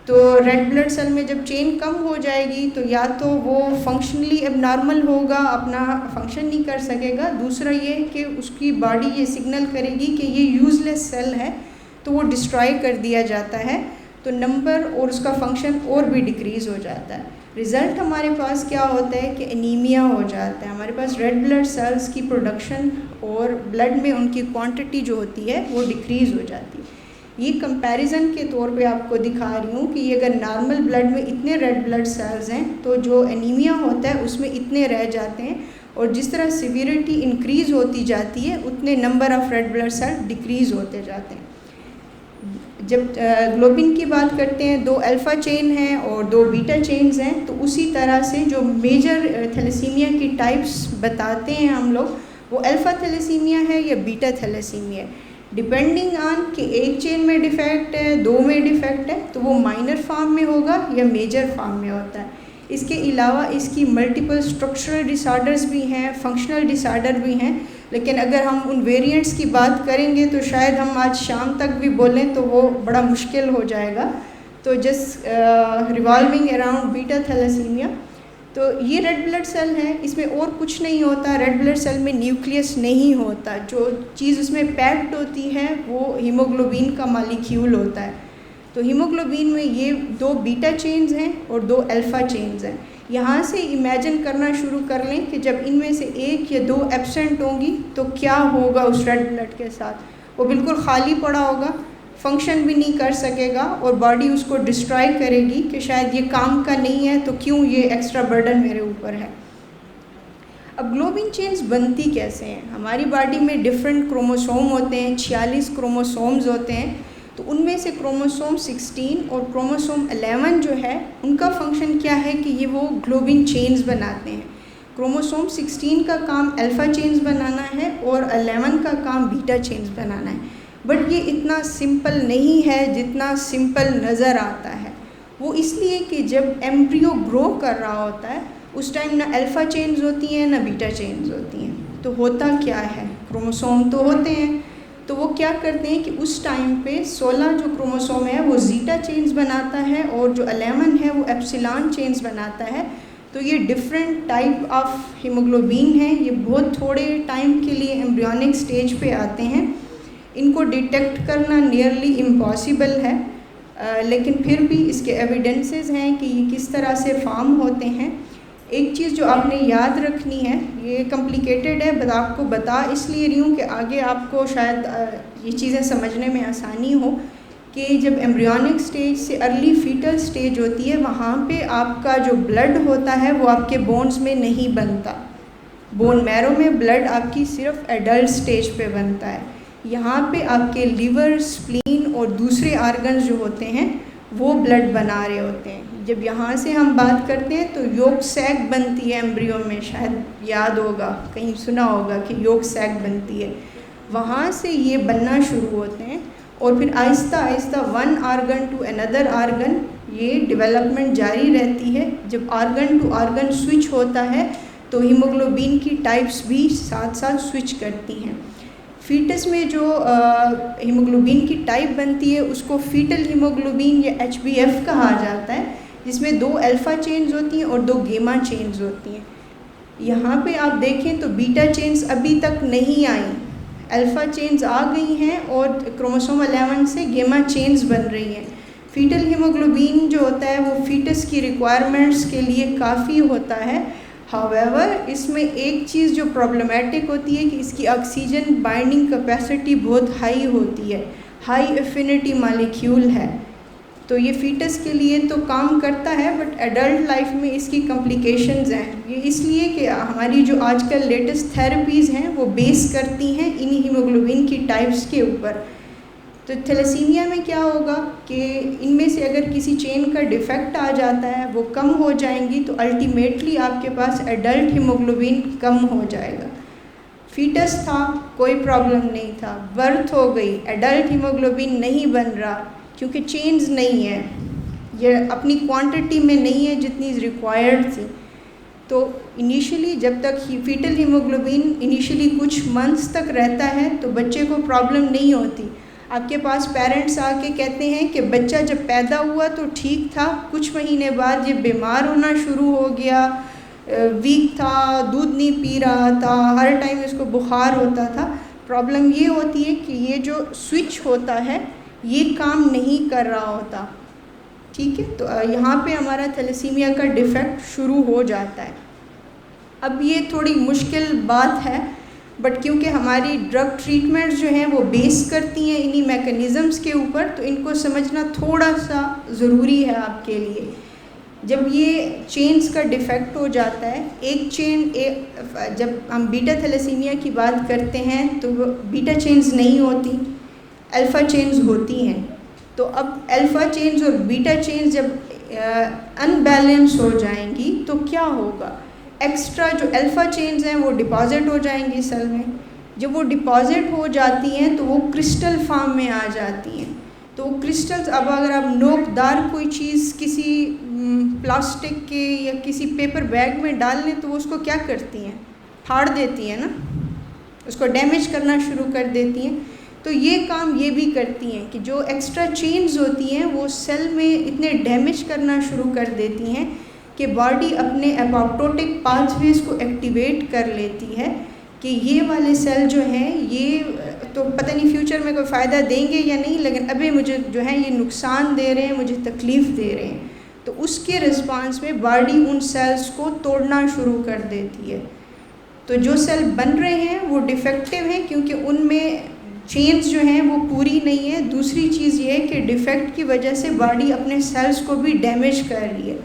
Speaker 5: تو ریڈ بلڈ سیل میں جب چین کم ہو جائے گی تو یا تو وہ فنکشنلی اب نارمل ہوگا، اپنا فنکشن نہیں کر سکے گا. دوسرا یہ کہ اس کی باڈی یہ سگنل کرے گی کہ یہ یوز لیس سیل ہے تو وہ ڈسٹرائے کر دیا جاتا ہے. تو نمبر اور اس کا فنکشن اور بھی ڈکریز ہو جاتا ہے. رزلٹ ہمارے پاس کیا ہوتا ہے کہ انیمیا ہو جاتا ہے. ہمارے پاس ریڈ بلڈ سیلز کی پروڈکشن اور بلڈ میں ان کی کوانٹٹی جو ہوتی ہے وہ ڈکریز ہو جاتی ہے. یہ کمپیریزن کے طور پہ آپ کو دکھا رہی ہوں کہ یہ اگر نارمل بلڈ میں اتنے ریڈ بلڈ سیلز ہیں تو جو انیمیا ہوتا ہے اس میں اتنے رہ جاتے ہیں، اور جس طرح سیویریٹی انکریز ہوتی جاتی ہے اتنے number of red blood cell decrease ہوتے جاتے ہیں. جب گلوبین کی بات کرتے ہیں 2 الفا چین ہیں اور 2 بیٹا چینز ہیں. تو اسی طرح سے جو میجر تھیلیسیمیا کی ٹائپس بتاتے ہیں ہم لوگ وہ الفا تھیلیسیمیا ہے یا بیٹا تھیلیسیمیا ہے. ڈپینڈنگ آن کہ ایک چین میں ڈیفیکٹ ہے، 2 میں ڈیفیکٹ ہے تو وہ مائنر فارم میں ہوگا یا میجر فارم میں ہوتا ہے. اس کے علاوہ اس کی ملٹیپل اسٹرکچرل ڈس آرڈرز بھی ہیں، فنکشنل ڈس آرڈر بھی ہیں. لیکن اگر ہم ان ویریئنٹس کی بات کریں گے تو شاید ہم آج شام تک بھی بولیں تو وہ بڑا مشکل ہو جائے گا. تو جسٹ ریوالونگ اراؤنڈ بیٹا تھیلیسیمیا. تو یہ ریڈ بلڈ سیل ہے، اس میں اور کچھ نہیں ہوتا. ریڈ بلڈ سیل میں نیوکلیس نہیں ہوتا. جو چیز اس میں پیکڈ ہوتی ہے وہ ہیموگلوبین کا مالیکیول ہوتا ہے. تو ہیموگلوبین میں یہ 2 بیٹا چینز ہیں اور 2 الفا چینز ہیں. یہاں سے امیجن کرنا شروع کر لیں کہ جب ان میں سے 1 یا 2 ایبسنٹ ہوں گی تو کیا ہوگا اس ریڈ بلڈ کے ساتھ. وہ بالکل خالی پڑا ہوگا، فنکشن بھی نہیں کر سکے گا اور باڈی اس کو ڈسٹرائے کرے گی کہ شاید یہ کام کا نہیں ہے تو کیوں یہ ایکسٹرا برڈن میرے اوپر ہے. اب گلوبین چینز بنتی کیسے ہیں؟ ہماری باڈی میں ڈفرینٹ کروموسوم ہوتے ہیں، 46 کروموسومز ہوتے ہیں. تو ان میں سے کروموسوم 16 اور کروموسوم 11 جو ہے ان کا فنکشن کیا ہے کہ یہ وہ گلوبین چینز بناتے ہیں. کروموسوم 16 کا کام الفا چینز بنانا ہے اور 11 کا کام بیٹا چینز بنانا ہے. بٹ یہ اتنا سمپل نہیں ہے جتنا سمپل نظر آتا ہے. وہ اس لیے کہ جب ایمبریو گرو کر رہا ہوتا ہے اس ٹائم نہ الفا چینز ہوتی ہیں نہ بیٹا چینز ہوتی ہیں. تو ہوتا کیا ہے؟ کروموسوم تو ہوتے ہیں، تو وہ کیا کرتے ہیں کہ اس ٹائم پہ 16 جو کروموسوم ہے وہ زیٹا چینز بناتا ہے اور جو 11 ہے وہ ایپسیلان چینز بناتا ہے. تو یہ ڈفرینٹ ٹائپ آف ہیموگلوبین ہیں. یہ بہت تھوڑے ٹائم کے لیے ایمبریونک سٹیج پہ آتے ہیں. ان کو ڈیٹیکٹ کرنا نیئرلی امپاسبل ہے، لیکن پھر بھی اس کے ایویڈنسز ہیں کہ یہ کس طرح سے فارم ہوتے ہیں. ایک چیز جو آپ نے یاد رکھنی ہے، یہ کمپلیکیٹڈ ہے، بٹ آپ کو بتا اس لیے رہی ہوں کہ آگے آپ کو شاید یہ چیزیں سمجھنے میں آسانی ہو، کہ جب ایمبریونک سٹیج سے ارلی فیٹل سٹیج ہوتی ہے، وہاں پہ آپ کا جو بلڈ ہوتا ہے وہ آپ کے بونز میں نہیں بنتا. بون میرو میں بلڈ آپ کی صرف ایڈلٹ سٹیج پہ بنتا ہے. یہاں پہ آپ کے لیور، سپلین اور دوسرے آرگنز جو ہوتے ہیں وہ بلڈ بنا رہے ہوتے ہیں. جب یہاں سے ہم بات کرتے ہیں تو یولک سیک بنتی ہے ایمبریو میں، شاید یاد ہوگا، کہیں سنا ہوگا کہ یولک سیک بنتی ہے. وہاں سے یہ بننا شروع ہوتے ہیں اور پھر آہستہ آہستہ ون آرگن ٹو اندر آرگن یہ ڈیولپمنٹ جاری رہتی ہے. جب آرگن ٹو آرگن سوئچ ہوتا ہے تو ہیموگلوبین کی ٹائپس بھی ساتھ ساتھ سوئچ کرتی ہیں. فیٹس میں جو ہیموگلوبین کی ٹائپ بنتی ہے اس کو فیٹل ہیموگلوبین یا HbF کہا جاتا ہے، جس میں 2 الفا چینز ہوتی ہیں اور 2 گیما چینز ہوتی ہیں. یہاں پہ آپ دیکھیں تو بیٹا چینز ابھی تک نہیں آئیں، الفا چینز آ گئی ہیں اور کروموسوم 11 سے گیما چینز بن رہی ہیں. فیٹل ہیموگلوبین جو ہوتا ہے وہ فیٹس کی ریکوائرمنٹس کے لیے کافی ہوتا ہے. ہاویور اس میں ایک چیز جو پرابلمیٹک ہوتی ہے کہ اس کی آکسیجن بائنڈنگ کیپیسٹی بہت ہائی ہوتی ہے، ہائی ایفینٹی مالیکیول ہے. تو یہ فیٹس کے لیے تو کام کرتا ہے بٹ ایڈلٹ لائف میں اس کی کمپلیکیشنز ہیں. یہ اس لیے کہ ہماری جو آج کل لیٹسٹ تھیراپیز ہیں وہ بیس کرتی ہیں انہی ہیموگلوبین کی ٹائپس کے اوپر. تو تھیلیسیمیا میں کیا ہوگا کہ ان میں سے اگر کسی چین کا ڈیفیکٹ آ جاتا ہے وہ کم ہو جائیں گی تو الٹیمیٹلی آپ کے پاس ایڈلٹ ہیموگلوبین کم ہو جائے گا. فیٹس تھا کوئی پرابلم نہیں تھا، برتھ ہو گئی ایڈلٹ ہیموگلوبین نہیں بن رہا کیونکہ چینز نہیں ہے، یہ اپنی کوانٹٹی میں نہیں ہے جتنی ریکوائرڈ تھی. تو انیشلی جب تک فیٹل ہیموگلوبین انیشلی کچھ منتھس تک رہتا ہے تو بچے کو پرابلم نہیں ہوتی. آپ کے پاس پیرنٹس آ کے کہتے ہیں کہ بچہ جب پیدا ہوا تو ٹھیک تھا، کچھ مہینے بعد یہ بیمار ہونا شروع ہو گیا، ویک تھا، دودھ نہیں پی رہا تھا، ہر ٹائم اس کو بخار ہوتا تھا. پرابلم یہ ہوتی ہے کہ یہ جو سوئچ ہوتا ہے یہ کام نہیں کر رہا ہوتا. ٹھیک ہے، تو یہاں پہ ہمارا تھیلیسیمیا کا ڈیفیکٹ شروع ہو جاتا ہے. اب یہ تھوڑی مشکل بات ہے بٹ کیونکہ ہماری ڈرگ ٹریٹمنٹس جو ہیں وہ بیس کرتی ہیں انہی میکانزمس کے اوپر، تو ان کو سمجھنا تھوڑا سا ضروری ہے آپ کے لیے. جب یہ چینز کا ڈیفیکٹ ہو جاتا ہے، ایک چین جب ہم بیٹا تھیلیسیمیا کی بات کرتے ہیں تو وہ بیٹا چینز نہیں ہوتی، الفا چینز ہوتی ہیں. تو اب الفا چینز اور بیٹا چینز جب ان بیلنس ہو جائیں گی تو کیا ہوگا؟ ایکسٹرا جو الفا چینز ہیں وہ ڈپازٹ ہو جائیں گی سیل میں. جب وہ ڈپازٹ ہو جاتی ہیں تو وہ کرسٹل فارم میں آ جاتی ہیں. تو وہ کرسٹلز، اب اگر آپ نوکدار کوئی چیز کسی پلاسٹک کے یا کسی پیپر بیگ میں ڈال لیں تو وہ اس کو کیا کرتی ہیں؟ پھاڑ دیتی ہیں نا، اس کو ڈیمیج کرنا شروع کر دیتی ہیں. تو یہ کام یہ بھی کرتی ہیں کہ جو ایکسٹرا چینز ہوتی ہیں وہ سیل میں اتنے ڈیمیج کرنا شروع کر دیتی ہیں کہ باڈی اپنے اپوپٹوٹک پاتھ ویز کو ایکٹیویٹ کر لیتی ہے کہ یہ والے سیل جو ہیں یہ تو پتہ نہیں فیوچر میں کوئی فائدہ دیں گے یا نہیں، لیکن ابھی مجھے جو ہے یہ نقصان دے رہے ہیں، مجھے تکلیف دے رہے ہیں. تو اس کے رسپانس میں باڈی ان سیلز کو توڑنا شروع کر دیتی ہے. تو جو سیل بن رہے ہیں وہ ڈیفیکٹیو ہیں کیونکہ ان میں چینز جو ہیں وہ پوری نہیں ہے. دوسری چیز یہ ہے کہ ڈیفیکٹ کی وجہ سے باڈی اپنے سیلز کو بھی ڈیمیج کر رہی ہے.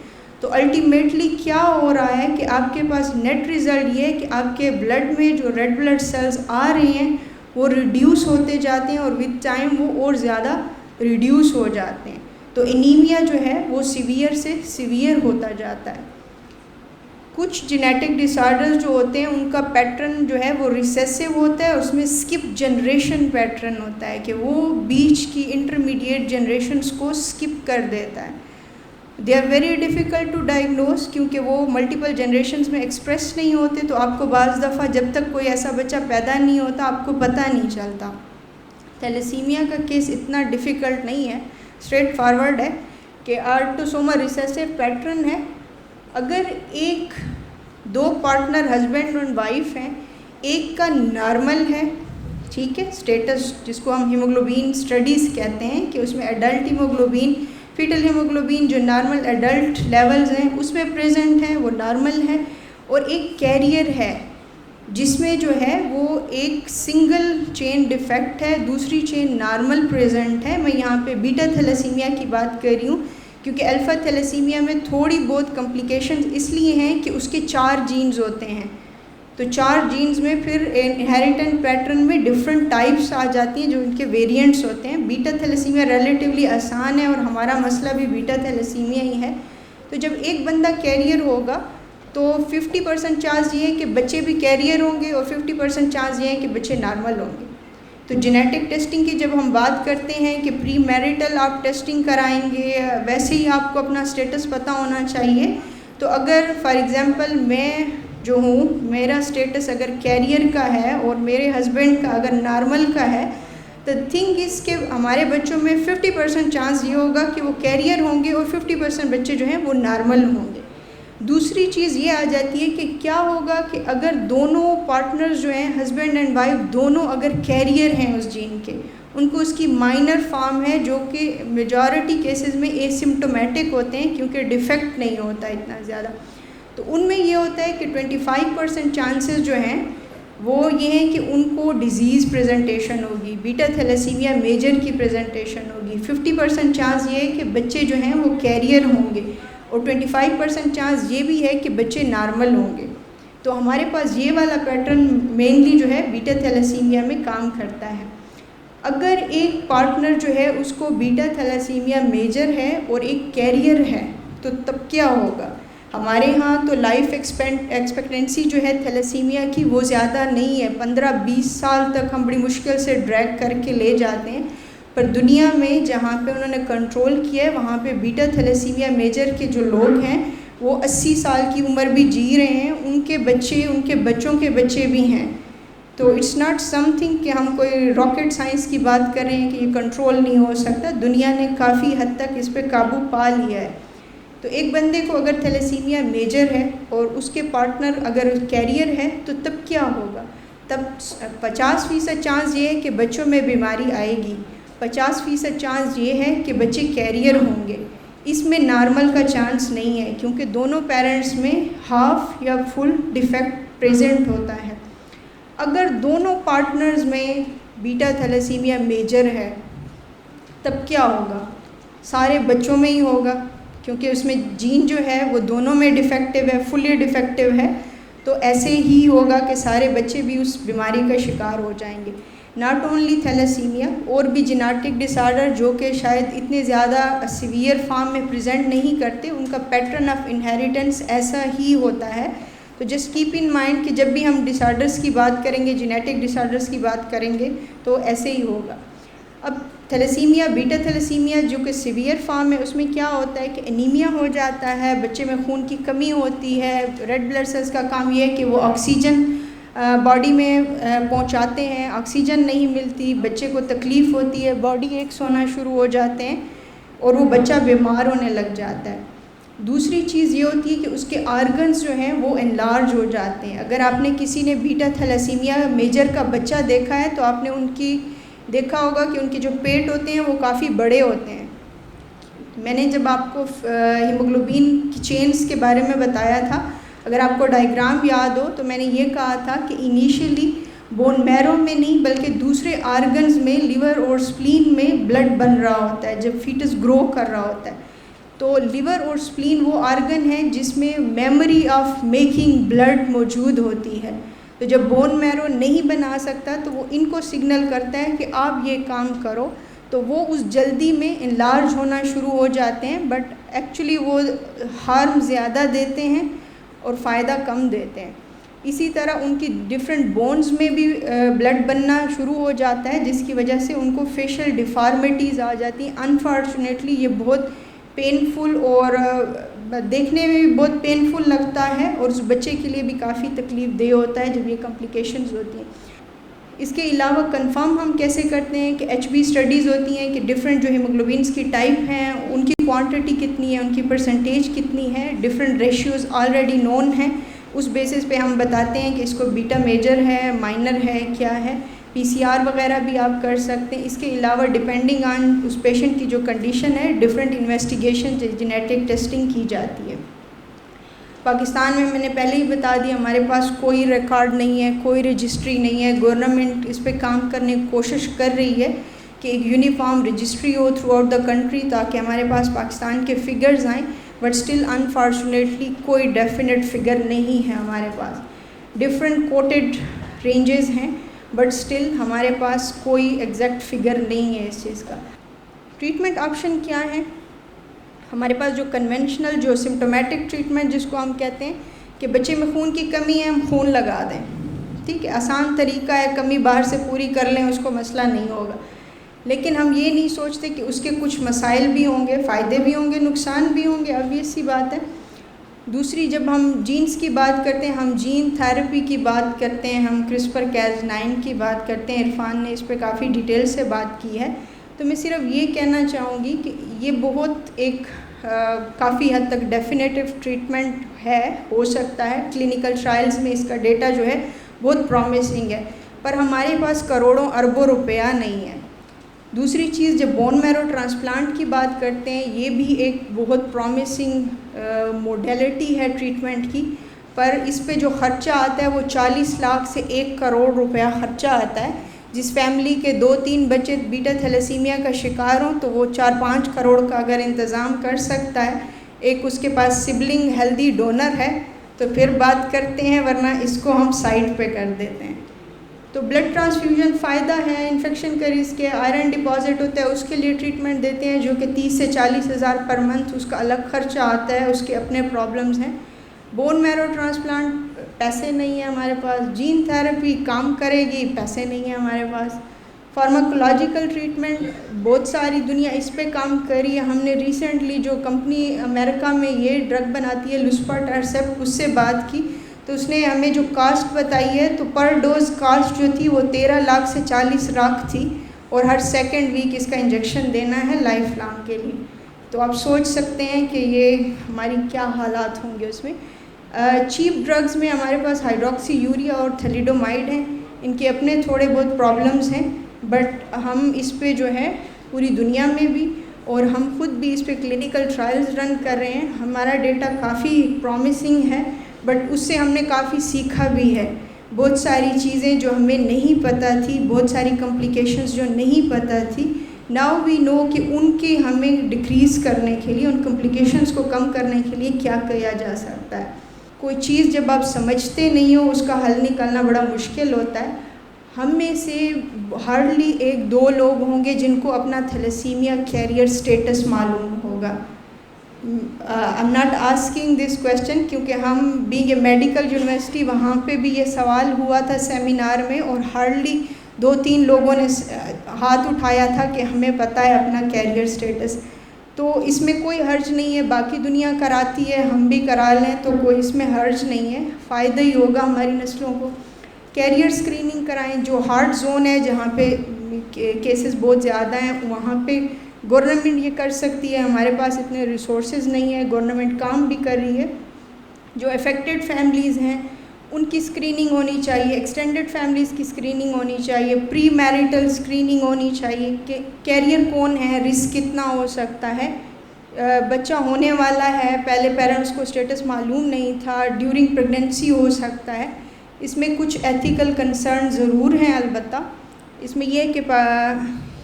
Speaker 5: تو الٹیمیٹلی کیا ہو رہا ہے کہ آپ کے پاس نیٹ ریزلٹ یہ ہے کہ آپ کے بلڈ میں جو ریڈ بلڈ سیلز آ رہے ہیں وہ ریڈیوس ہوتے جاتے ہیں اور ود ٹائم وہ اور زیادہ ریڈیوس ہو جاتے ہیں. تو انیمیا جو ہے وہ سیویئر سے سیویئر ہوتا جاتا ہے. کچھ جینیٹک ڈس آرڈرز جو ہوتے ہیں ان کا پیٹرن جو ہے وہ ریسیسو ہوتا ہے، اس میں اسکپ جنریشن پیٹرن ہوتا ہے کہ وہ بیچ کی انٹرمیڈیٹ جنریشنز کو اسکپ کر دیتا ہے. They are very difficult to diagnose کیونکہ وہ ملٹیپل جنریشنز میں ایکسپریس نہیں ہوتے. تو آپ کو بعض دفعہ جب تک کوئی ایسا بچہ پیدا نہیں ہوتا آپ کو پتہ نہیں چلتا. تھیلیسیمیا کا کیس اتنا ڈیفیکلٹ نہیں ہے، اسٹریٹ فارورڈ ہے کہ آٹوسومل ریسیسو پیٹرن ہے. اگر ایک دو پارٹنر ہسبینڈ اور وائف ہیں، ایک کا نارمل ہے، ٹھیک ہے، اسٹیٹس جس کو ہم ہیموگلوبین اسٹڈیز کہتے ہیں کہ اس میں ایڈلٹ ہیموگلوبین فیٹل ہیموگلوبین جو نارمل ایڈلٹ لیولز ہیں اس میں پریزنٹ ہیں، وہ نارمل ہے، اور ایک کیریئر ہے جس میں جو ہے وہ ایک سنگل چین ڈیفیکٹ ہے، دوسری چین نارمل پریزنٹ ہے. میں یہاں پہ بیٹا تھیلیسیمیا کی بات کر رہی ہوں کیونکہ الفا تھیلیسیمیا میں تھوڑی بہت کمپلیکیشنز اس لیے ہیں کہ اس کے 4 جینز ہوتے ہیں، تو 4 جینز میں پھر انہیریٹنٹ پیٹرن میں ڈفرینٹ ٹائپس آ جاتی ہیں جو ان کے ویریئنٹس ہوتے ہیں. بیٹا تھیلیسیمیا ریلیٹیولی آسان ہے اور ہمارا مسئلہ بھی بیٹا تھیلیسیمیا ہی ہے. تو جب ایک بندہ کیریئر ہوگا تو 50% چانس یہ ہے کہ بچے بھی کیریئر ہوں گے اور 50% چانس یہ ہے کہ بچے نارمل ہوں گے. تو جینیٹک ٹیسٹنگ کی جب ہم بات کرتے ہیں کہ پری میرٹل آپ ٹیسٹنگ کرائیں گے، ویسے ہی آپ کو اپنا سٹیٹس پتہ ہونا چاہیے. تو اگر فار ایگزامپل میں جو ہوں، میرا سٹیٹس اگر کیریئر کا ہے اور میرے ہسبینڈ کا اگر نارمل کا ہے، تو تھنگ اس کہ ہمارے بچوں میں 50% چانس یہ ہوگا کہ وہ کیریئر ہوں گے اور 50% بچے جو ہیں وہ نارمل ہوں گے. دوسری چیز یہ آ جاتی ہے کہ کیا ہوگا کہ اگر دونوں پارٹنرز جو ہیں ہسبینڈ اینڈ وائف دونوں اگر کیریئر ہیں اس جین کے، ان کو اس کی مائنر فارم ہے جو کہ میجورٹی کیسز میں اے سمٹومیٹک ہوتے ہیں کیونکہ ڈیفیکٹ نہیں ہوتا اتنا زیادہ، تو ان میں یہ ہوتا ہے کہ 25% چانسز جو ہیں وہ یہ ہیں کہ ان کو ڈیزیز پریزنٹیشن ہوگی، بیٹا تھیلیسیمیا میجر کی پریزنٹیشن ہوگی. 50% چانس یہ ہے کہ بچے جو ہیں وہ کیریئر ہوں گے اور 25% چانس یہ بھی ہے کہ بچے نارمل ہوں گے. تو ہمارے پاس یہ والا پیٹرن مینلی جو ہے بیٹا تھیلیسیمیا میں کام کرتا ہے. اگر ایک پارٹنر جو ہے اس کو بیٹا تھیلیسیمیا میجر ہے اور ایک کیریئر ہے تو تب کیا ہوگا؟ ہمارے ہاں تو لائف ایکسپیکٹنسی جو ہے تھیلیسیمیا کی وہ زیادہ نہیں ہے، 15-20 سال تک ہم بڑی مشکل سے ڈریگ کر کے لے جاتے ہیں. پر دنیا میں جہاں پہ انہوں نے کنٹرول کیا ہے وہاں پہ بیٹا تھیلیسیمیا میجر کے جو لوگ ہیں وہ 80 سال کی عمر بھی جی رہے ہیں، ان کے بچے ان کے بچوں کے بچے بھی ہیں. تو اٹس ناٹ سم تھنگ کہ ہم کوئی راکٹ سائنس کی بات کر رہے ہیں کہ یہ کنٹرول نہیں ہو سکتا، دنیا نے کافی حد تک اس پہ قابو پا لیا ہے. تو ایک بندے کو اگر تھیلیسیمیا میجر ہے اور اس کے پارٹنر اگر کیریئر ہے تو تب کیا ہوگا؟ تب 50% چانس یہ ہے کہ بچوں میں بیماری آئے گی، 50% چانس یہ ہے کہ بچے کیریئر ہوں گے. اس میں نارمل کا چانس نہیں ہے کیونکہ دونوں پیرنٹس میں ہاف یا فل ڈیفیکٹ پریزنٹ ہوتا ہے. اگر دونوں پارٹنرز میں بیٹا تھیلیسیمیا میجر ہے تب کیا ہوگا؟ سارے بچوں میں ہی ہوگا کیونکہ اس میں جین جو ہے وہ دونوں میں ڈیفیکٹیو ہے، فلی ڈیفیکٹیو ہے. تو ایسے ہی ہوگا کہ سارے بچے بھی اس بیماری کا شکار ہو جائیں گے. ناٹ اونلی تھیلیسیمیا، اور بھی جینیٹک ڈس آرڈر جو کہ شاید اتنے زیادہ سیویئر فارم میں پریزنٹ نہیں کرتے، ان کا پیٹرن آف انہیریٹنس ایسا ہی ہوتا ہے. تو جسٹ کیپ ان مائنڈ کہ جب بھی ہم ڈس آرڈرس کی بات کریں گے، جینیٹک ڈس آرڈرس کی بات کریں گے تو ایسے ہی ہوگا. اب تھیلیسیمیا بیٹا تھیلیسیمیا جو کہ سیویئر فارم ہے اس میں کیا ہوتا ہے کہ انیمیا ہو جاتا ہے، بچے میں خون کی کمی ہوتی ہے. ریڈ بلڈ سیلز کا کام یہ ہے کہ وہ آکسیجن باڈی میں پہنچاتے ہیں، آکسیجن نہیں ملتی، بچے کو تکلیف ہوتی ہے، باڈی ایکس ہونا شروع ہو جاتے ہیں اور وہ بچہ بیمار ہونے لگ جاتا ہے. دوسری چیز یہ ہوتی ہے کہ اس کے آرگنز جو ہیں وہ انلارج ہو جاتے ہیں. اگر آپ نے کسی نے بیٹا تھیلیسیمیا میجر کا بچہ دیکھا ہے تو آپ نے ان کی دیکھا ہوگا کہ ان کے جو پیٹ ہوتے ہیں وہ کافی بڑے ہوتے ہیں. میں نے جب آپ کو ہیموگلوبین کی چینز کے بارے میں بتایا تھا، اگر آپ کو ڈائیگرام یاد ہو تو میں نے یہ کہا تھا کہ انیشیلی بون میرو میں نہیں بلکہ دوسرے آرگنز میں، لیور اور سپلین میں بلڈ بن رہا ہوتا ہے جب فیٹس گرو کر رہا ہوتا ہے. تو لیور اور سپلین وہ آرگن ہے جس میں میموری آف میکنگ بلڈ موجود ہوتی ہے. تو جب بون میرو نہیں بنا سکتا تو وہ ان کو سگنل کرتا ہے کہ آپ یہ کام کرو، تو وہ اس جلدی میں انلارج ہونا شروع ہو جاتے ہیں، بٹ ایکچولی وہ ہارم زیادہ دیتے ہیں اور فائدہ کم دیتے ہیں. اسی طرح ان کی ڈفرینٹ بونز میں بھی بلڈ بننا شروع ہو جاتا ہے جس کی وجہ سے ان کو فیشل ڈیفارمیٹیز آ جاتی ہیں. انفارچونیٹلی یہ بہت پینفل اور دیکھنے میں بھی بہت پینفل لگتا ہے اور اس بچے کے لیے بھی کافی تکلیف دہ ہوتا ہے جب یہ کمپلیکیشنز ہوتی ہیں. اس کے علاوہ کنفرم ہم کیسے کرتے ہیں کہ ایچ بی اسٹڈیز ہوتی ہیں کہ ڈفرینٹ جو ہیموگلوبینس کی ٹائپ ہیں ان کی کوانٹٹی کتنی ہے، ان کی پرسنٹیج کتنی ہے، ڈفرینٹ ریشیوز آلریڈی نون ہیں. اس بیسس پہ ہم بتاتے ہیں کہ اس کو بیٹا میجر ہے، مائنر ہے، کیا ہے. PCR وغیرہ بھی آپ کر سکتے ہیں. اس کے علاوہ ڈپینڈنگ آن اس پیشنٹ کی جو کنڈیشن ہے ڈفرینٹ انویسٹیگیشن جینیٹک ٹیسٹنگ کی جاتی ہے. پاکستان میں نے پہلے ہی بتا دیا ہمارے پاس کوئی ریکارڈ نہیں ہے, کوئی رجسٹری نہیں ہے. گورنمنٹ اس پہ کام کرنے کی کوشش کر رہی ہے کہ ایک uniform registry who through out the country تاکہ ہمارے پاس پاکستان کے فگرز آئیں, بٹ اسٹل انفارچونیٹلی کوئی ڈیفینیٹ فگر نہیں ہے ہمارے پاس. ڈفرینٹ کوٹیڈ رینجز ہیں بٹ اسٹل ہمارے پاس کوئی ایگزیکٹ فگر نہیں ہے اس چیز کا. ٹریٹمنٹ آپشن کیا ہے ہمارے پاس؟ جو کنونشنل جو سمٹومیٹک ٹریٹمنٹ جس کو ہم کہتے ہیں کہ بچے میں خون کی کمی ہے ہم خون لگا دیں, ٹھیک ہے, آسان طریقہ ہے, کمی باہر سے پوری کر لیں اس کو مسئلہ نہیں ہوگا. لیکن ہم یہ نہیں سوچتے کہ اس کے کچھ مسائل بھی ہوں گے, فائدے بھی ہوں گے, نقصان بھی ہوں گے, obvious سی بات ہے. دوسری جب ہم جینز کی بات کرتے ہیں, ہم جین تھیراپی کی بات کرتے ہیں, ہم CRISPR-Cas9 کی بات کرتے ہیں, عرفان نے اس پہ کافی ڈیٹیل سے بات کی ہے. تو میں صرف یہ کہنا چاہوں گی کہ یہ بہت ایک کافی حد تک ڈیفینیٹیو ٹریٹمنٹ ہے, ہو سکتا ہے. کلینکل ٹرائلز میں اس کا ڈیٹا جو ہے بہت پرومسنگ ہے, پر ہمارے پاس کروڑوں اربوں روپیہ نہیں ہے. دوسری چیز جب بون میرو ٹرانسپلانٹ کی بات کرتے ہیں, یہ بھی ایک بہت پرومسنگ موڈیلٹی ہے ٹریٹمنٹ کی, پر اس پہ جو خرچہ آتا ہے وہ 40 لاکھ سے 1 کروڑ روپیہ خرچہ آتا ہے. جس فیملی کے 2-3 بچے بیٹا تھیلیسیمیا کا شکار ہوں تو وہ 4-5 کروڑ کا اگر انتظام کر سکتا ہے, ایک اس کے پاس سبلنگ ہیلدی ڈونر ہے تو پھر بات کرتے ہیں, ورنہ اس کو ہم سائڈ پہ کر دیتے ہیں. تو بلڈ ٹرانسفیوژن فائدہ ہے, انفیکشن کا رسک ہے, آئرن ڈپازٹ ہوتا ہے, اس کے لیے ٹریٹمنٹ دیتے ہیں جو کہ 30 سے 40 ہزار پر منتھ, اس کا الگ خرچہ آتا ہے, اس کے اپنے پرابلمز ہیں. بون میرو ٹرانسپلانٹ پیسے نہیں ہیں ہمارے پاس. جین تھیراپی کام کرے گی, پیسے نہیں ہیں ہمارے پاس. فارماکولوجیکل ٹریٹمنٹ بہت ساری دنیا اس پہ کام کری ہے. ہم نے ریسنٹلی جو کمپنی امریکہ میں یہ ڈرگ بناتی ہے لوسپاٹرسیپ, اس سے بات کی تو اس نے ہمیں جو کاسٹ بتائی ہے تو پر ڈوز کاسٹ جو تھی وہ 13 لاکھ سے 40 لاکھ تھی, اور ہر سیکنڈ ویک اس کا انجیکشن دینا ہے لائف لانگ کے لیے. تو آپ سوچ سکتے ہیں کہ یہ ہماری کیا حالات ہوں گے اس میں. چیپ ڈرگز میں ہمارے پاس ہائیڈروکسی یوریا اور تھیلیڈومائڈ ہیں, ان کے اپنے تھوڑے بہت پرابلمز ہیں, بٹ ہم اس پہ جو ہے پوری دنیا میں بھی اور ہم خود بھی اس پہ کلینکل ٹرائلز رن کر رہے ہیں. ہمارا ڈیٹا کافی پرومسنگ ہے, بٹ اس سے ہم نے کافی سیکھا بھی ہے. بہت ساری چیزیں جو ہمیں نہیں پتہ تھی, بہت ساری کمپلیکیشنز جو نہیں پتہ تھی, ناؤ وی نو کہ ان کی ہمیں ڈکریز کرنے کے لیے, ان کمپلیکیشنز کو کم کرنے کے لیے کیا کیا جا سکتا ہے. کوئی چیز جب آپ سمجھتے نہیں ہو اس کا حل نکالنا بڑا مشکل ہوتا ہے. ہم میں سے ہارڈلی 1-2 لوگ ہوں گے جن کو اپنا تھیلیسیمیا کیریئر سٹیٹس معلوم ہوگا. I'm not asking this question کیونکہ ہم being a medical university وہاں پہ بھی یہ سوال ہوا تھا سیمینار میں, اور ہارڈلی 2-3 لوگوں نے ہاتھ اٹھایا تھا کہ ہمیں پتہ ہے اپنا کیریئر سٹیٹس. تو اس میں کوئی حرج نہیں ہے, باقی دنیا کراتی ہے, ہم بھی کرا لیں تو کوئی اس میں حرج نہیں ہے, فائدہ ہی ہوگا ہماری نسلوں کو. کیریئر اسکریننگ کرائیں. جو ہارڈ زون ہے جہاں پہ کیسز بہت زیادہ ہیں وہاں پہ گورنمنٹ یہ کر سکتی ہے, ہمارے پاس اتنے ریسورسز نہیں ہیں, گورنمنٹ کام بھی کر رہی ہے. جو افیکٹڈ فیملیز ہیں ان کی اسکریننگ ہونی چاہیے, ایکسٹینڈڈ فیملیز کی اسکریننگ ہونی چاہیے, پری میرٹل اسکریننگ ہونی چاہیے کہ کیریئر کون ہے, رسک کتنا ہو سکتا ہے, بچہ ہونے والا ہے, پہلے پیرنٹس کو اسٹیٹس معلوم نہیں تھا, ڈیورنگ پریگننسی ہو سکتا ہے. اس میں کچھ ایتھیکل کنسرن ضرور ہیں البتہ. اس میں یہ کہ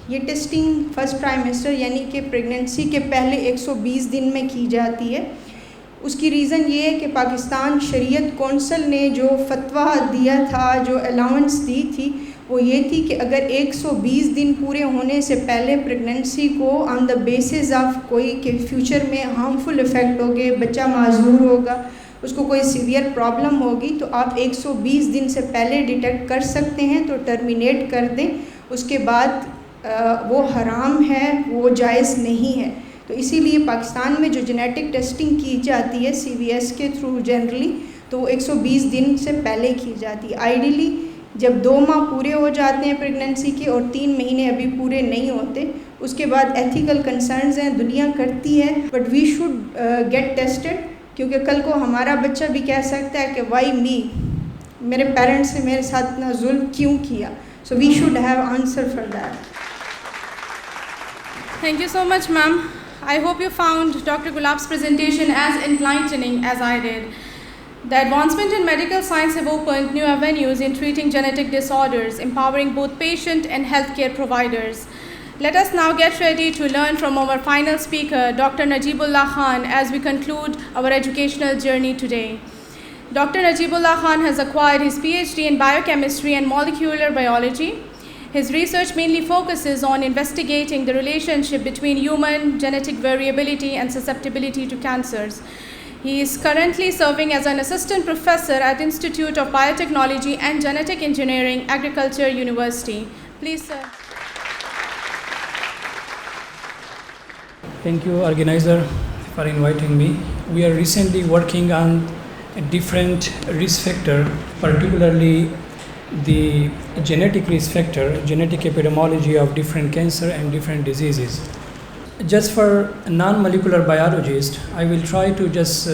Speaker 5: یہ ٹیسٹنگ فرسٹ ٹرائمیسٹر یعنی کہ پریگننسی کے پہلے 120 دن میں کی جاتی ہے. اس کی ریزن یہ ہے کہ پاکستان شریعت کونسل نے جو فتویٰ دیا تھا, جو الاؤنس دی تھی, وہ یہ تھی کہ اگر 120 دن پورے ہونے سے پہلے پریگننسی کو آن دا بیسز آف کوئی کہ فیوچر میں ہارمفل افیکٹ ہوگے, بچہ معذور ہوگا, اس کو کوئی سیویئر پرابلم ہوگی, تو آپ 120 دن سے پہلے ڈیٹیکٹ کر سکتے ہیں تو ٹرمینیٹ کر دیں. اس کے بعد وہ حرام ہے, وہ جائز نہیں ہے. تو اسی لیے پاکستان میں جو جینیٹک ٹیسٹنگ کی جاتی ہے CVS کے تھرو جنرلی, تو وہ 120 دن سے پہلے کی جاتی ہے. آئیڈیلی جب 2 ماہ پورے ہو جاتے ہیں پریگننسی کے اور 3 مہینے ابھی پورے نہیں ہوتے, اس کے بعد ایتھیکل کنسرنز ہیں, دنیا کرتی ہے, but we should get tested, کیونکہ کل کو ہمارا بچہ بھی کہہ سکتا ہے کہ وائی می, میرے پیرنٹس نے میرے ساتھ اتنا ظلم کیوں کیا. So we should have answer for that.
Speaker 1: Thank you so much, ma'am. I hope you found Dr. Gulab's presentation as enlightening as I did. The advancement in medical science have opened new avenues in treating genetic disorders, empowering both patient and healthcare providers. Let us now get ready to learn from our final speaker, Dr. Najibullah Khan, as we conclude our educational journey today. Dr. Najibullah Khan has acquired his PhD in biochemistry and molecular biology. His research mainly focuses on investigating the relationship between human genetic variability and susceptibility to cancers. He is currently serving as an assistant professor at Institute of Biotechnology and Genetic Engineering, Agriculture University. Please, sir.
Speaker 6: Thank you, organizer, for inviting me. We are recently working on a different risk factor, particularly the genetic risk factor, genetic epidemiology of different cancer and different diseases. Just for a non-molecular biologist, I will try to just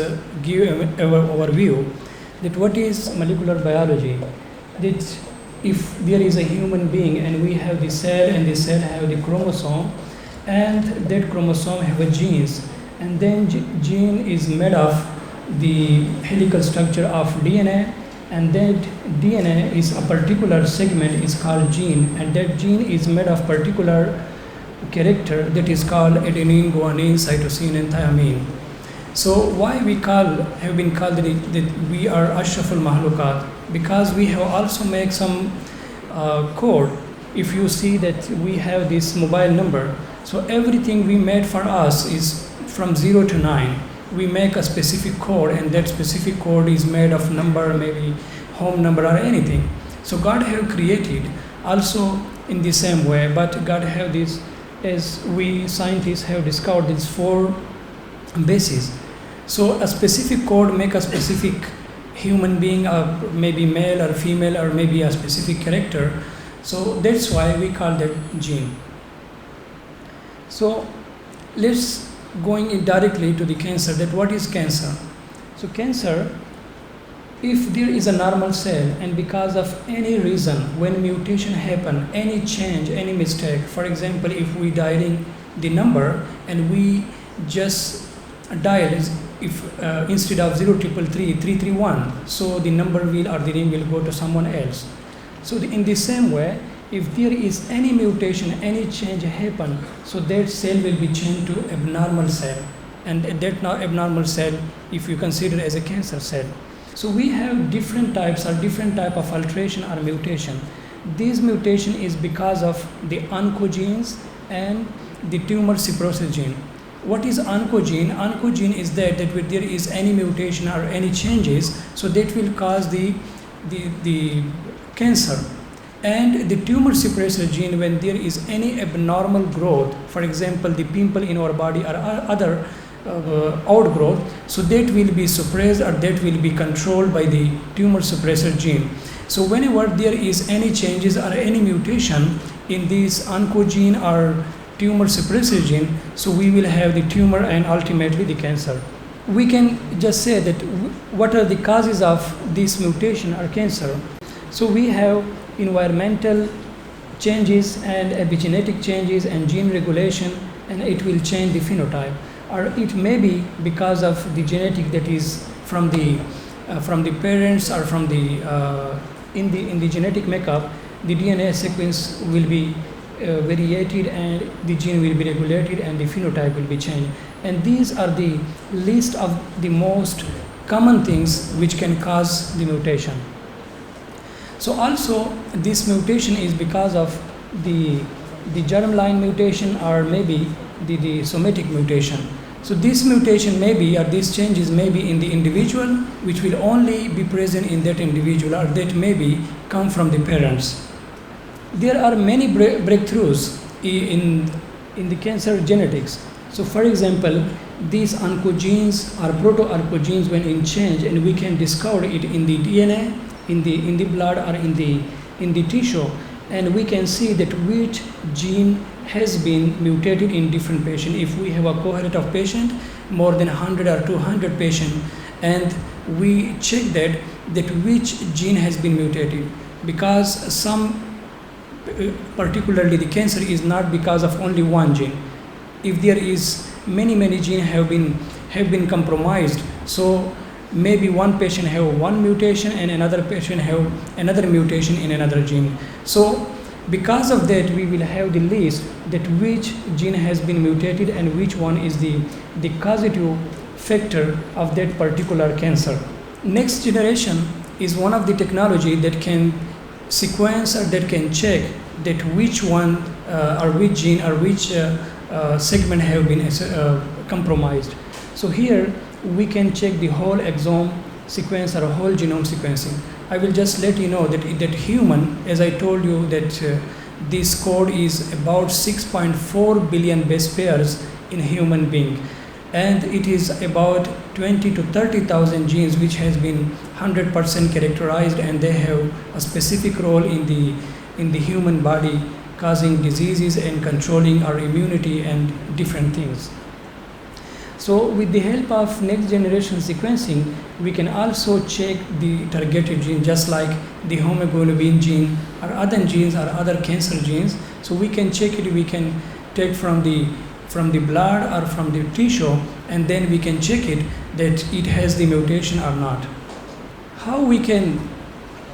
Speaker 6: give an overview that what is molecular biology. That if there is a human being and we have the cell and the cell have the chromosome, and that chromosome have a genes, and then gene is made of the helical structure of DNA, and that DNA is a particular segment is called gene, and that gene is made of particular character that is called adenine, guanine, cytosine, and thymine. So why we have been called that we are ashraful mahlukat? Because we have also make some code. If you see that we have this mobile number, so everything we made for us is from 0 to 9. We make a specific code, and that specific code is made of number, maybe home number or anything. So God have created also in the same way, but God have this, as we scientists have discovered, these 4 bases. So a specific code make a specific human being, maybe male or female, or maybe a specific character. So that's why we call that gene. So let's going in directly to the cancer, that what is cancer? So cancer, if there is a normal cell and because of any reason, when mutation happen, any change, any mistake, for example, if we dialing the number and we just dial if instead of 0333 331, so the number will or the ring will go to someone else. So in the same way, if there is any mutation, any change happen, so that cell will be changed to abnormal cell, and that now abnormal cell, if you consider as a cancer cell. So we have different types or different type of alteration or mutation. This mutation is because of the oncogenes and the tumor suppressor gene. What is oncogene? Oncogene is that when there is any mutation or any changes, so that will cause the cancer. And the tumor suppressor gene, when there is any abnormal growth, for example, the pimple in our body or other outgrowth, so that will be suppressed or that will be controlled by the tumor suppressor gene. So whenever there is any changes or any mutation in this oncogene or tumor suppressor gene, so we will have the tumor and ultimately the cancer. We can just say that what are the causes of this mutation or cancer? So we have environmental changes and epigenetic changes and gene regulation, and it will change the phenotype. Or it may be because of the genetic that is from the parents or from the in the genetic makeup, the DNA sequence will be variated and the gene will be regulated and the phenotype will be changed. And these are the list of the most common things which can cause the mutation. So also this mutation is because of the germline mutation or maybe the somatic mutation. So this mutation may be, or these changes may be in the individual, which will only be present in that individual, or that may be come from the parents. There are many breakthroughs in the cancer genetics. So for example, these oncogenes or proto-oncogenes when in change, and we can discover it in the DNA, in the blood or in the tissue, and we can see that which gene has been mutated in different patients. If we have a cohort of patient, more than 100 or 200 patients, and we check that which gene has been mutated, because some particularly the cancer, is not because of only one gene. If there is many genes have been compromised, so maybe one patient have one mutation and another patient have another mutation in another gene. So because of that, we will have the list that which gene has been mutated and which one is the causative factor of that particular cancer. Next generation is one of the technology that can sequence or that can check that which one or which gene or which segment have been compromised. So here we can check the whole exome sequence or whole genome sequencing. I will just let you know that human, as I told you, that this code is about 6.4 billion base pairs in human being, and it is about 20 to 30,000 genes which has been 100% characterized, and they have a specific role in the human body, causing diseases and controlling our immunity and different things. So with the help of next generation sequencing, we can also check the targeted gene, just like the hemoglobin gene or other genes or other cancer genes. So we can check it, we can take from the blood or from the tissue, and then we can check it that it has the mutation or not. How we can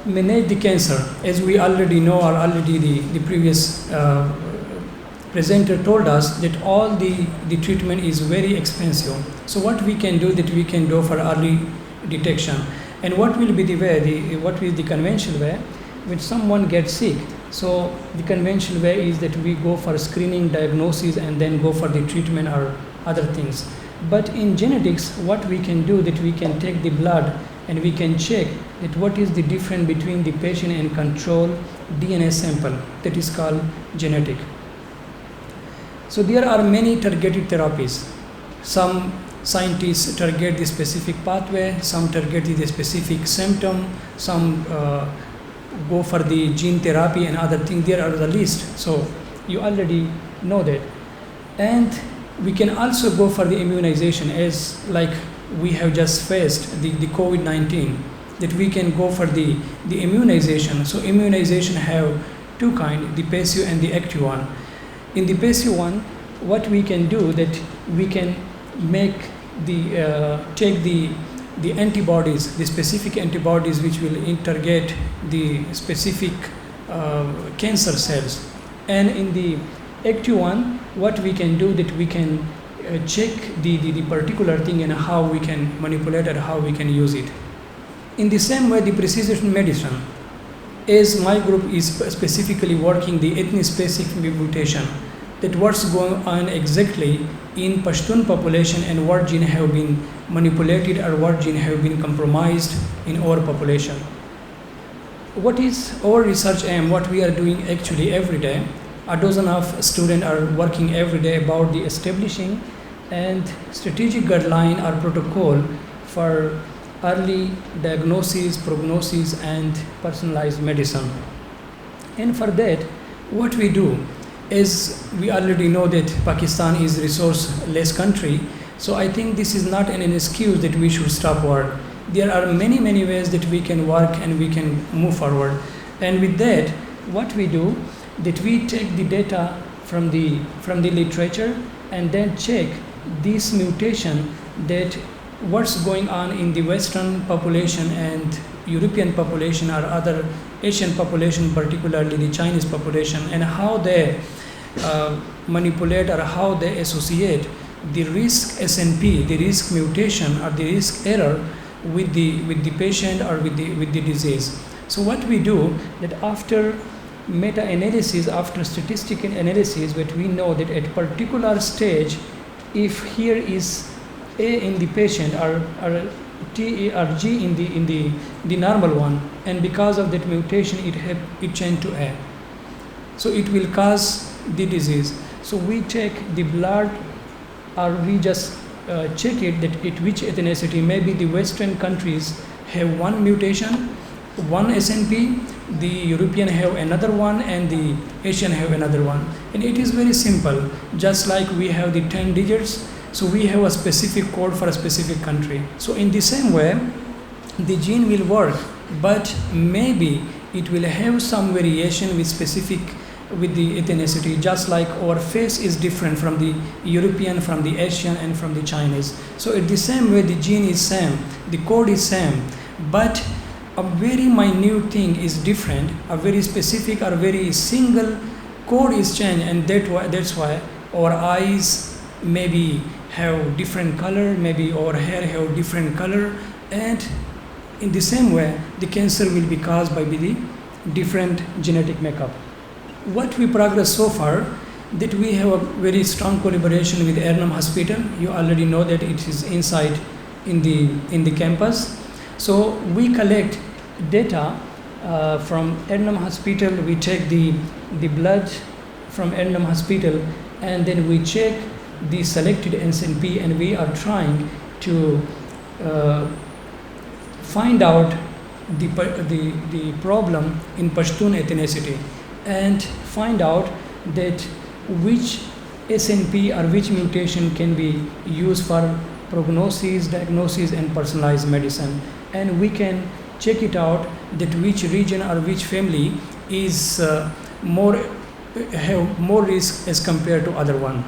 Speaker 6: manage the cancer? As we already know, or already the previous presenter told us that all the treatment is very expensive. So what we can do for early detection, and what will be the way, what is the conventional way when someone gets sick? So the conventional way is that we go for screening, diagnosis, and then go for the treatment or other things. But in genetics, what we can do, that we can take the blood and we can check that what is the difference between the patient and control DNA sample, that is called genetic. So there are many targeted therapies. Some scientists target the specific pathway, some target the specific symptom, some go for the gene therapy and other things. There are the list, so you already know that. And we can also go for the immunization, as like we have just faced the COVID-19, that we can go for the immunization. So immunization have two kinds, the passive and the active one. In the passive one, what we can do, that we can make take the antibodies, the specific antibodies which will target the specific cancer cells. And in the active one, what we can do, that we can check the particular thing and how we can manipulate and how we can use it. In the same way, the precision medicine, as my group is specifically working the ethnic-specific mutation, that what's going on exactly in Pashtun population and what gene have been manipulated or what gene have been compromised in our population. What is our research aim, what we are doing actually every day? A dozen of students are working every day about the establishing and strategic guideline or protocol for early diagnosis, prognosis, and personalized medicine. And for that, what we do is, we already know that Pakistan is a resource-less country, so I think this is not an excuse that we should stop work. There are many ways that we can work and we can move forward. And with that, what we do, that we take the data from the literature and then check this mutation, that what's going on in the Western population and European population or other Asian population, particularly the Chinese population, and how they manipulate or how they associate the risk SNP, the risk mutation or the risk error with the patient or with the disease. So what we do, that after meta-analysis, after statistical analysis, that we know that at particular stage, if here is A in the patient or T or G in the normal one, and because of that mutation it changed to A, so it will cause the disease. So we check the blood, or we just check it that at which ethnicity. Maybe the Western countries have one mutation, one SNP, the European have another one, and the Asian have another one. And it is very simple, just like we have the 10 digits, so we have a specific code for a specific country. So in the same way, the gene will work, but maybe it will have some variation with specific with the ethnicity, just like our face is different from the European, from the Asian, and from the Chinese. So in the same way, the gene is same, the code is same, but a very minute thing is different, a very specific or very single code is changed, and that's why our eyes maybe have different color, maybe our hair have different color, and in the same way, the cancer will be caused by the different genetic makeup. What we progress so far, that we have a very strong collaboration with Ernam Hospital. You already know that it is inside in the campus. So we collect data from Ernam Hospital. We take the blood from Ernam Hospital, and then we check the selected SNP, and we are trying to find out the problem in Pashtun ethnicity, and find out that which SNP or which mutation can be used for prognosis, diagnosis, and personalized medicine. And we can check it out that which region or which family is have more risk as compared to other one.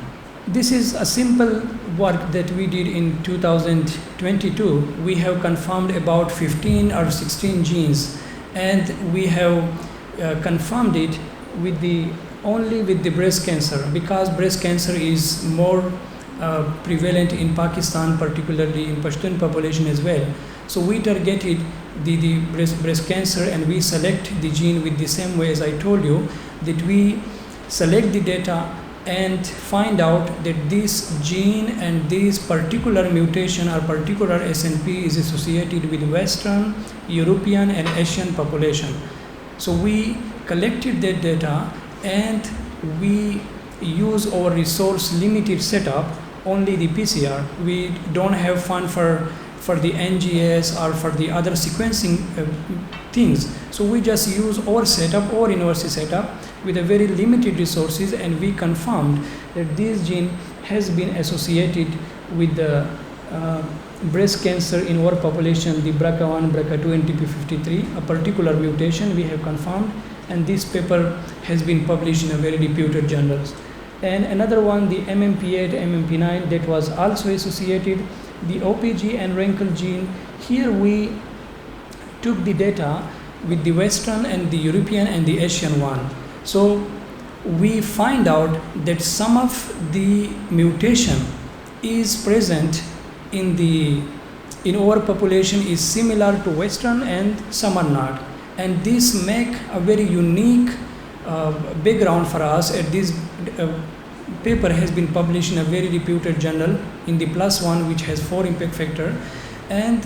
Speaker 6: This is a simple work that we did in 2022. We have confirmed about 15 or 16 genes, and we have confirmed it only with the breast cancer, because breast cancer is more prevalent in Pakistan, particularly in Pashtun population as well. So we targeted the breast cancer, and we select the gene with the same way as I told you, that we select the data and find out that this gene and this particular mutation or particular SNP is associated with Western, European, and Asian population. So we collected that data, and we use our resource limited setup, only the PCR. We don't have fund for the NGS or for the other sequencing things. So we just use our setup, our university setup, with a very limited resources, and we confirmed that this gene has been associated with the breast cancer in our population, the BRCA1, BRCA2, and TP53, a particular mutation we have confirmed, and this paper has been published in a very reputed journals. And another one, the MMP8, MMP9, that was also associated, the OPG and Rankel gene. Here we took the data with the Western and the European and the Asian one. So we find out that some of the mutation is present in our population is similar to Western, and some are not. And this make a very unique background for us. This paper has been published in a very reputed journal in the PLOS-ONE, which has 4 impact factor. And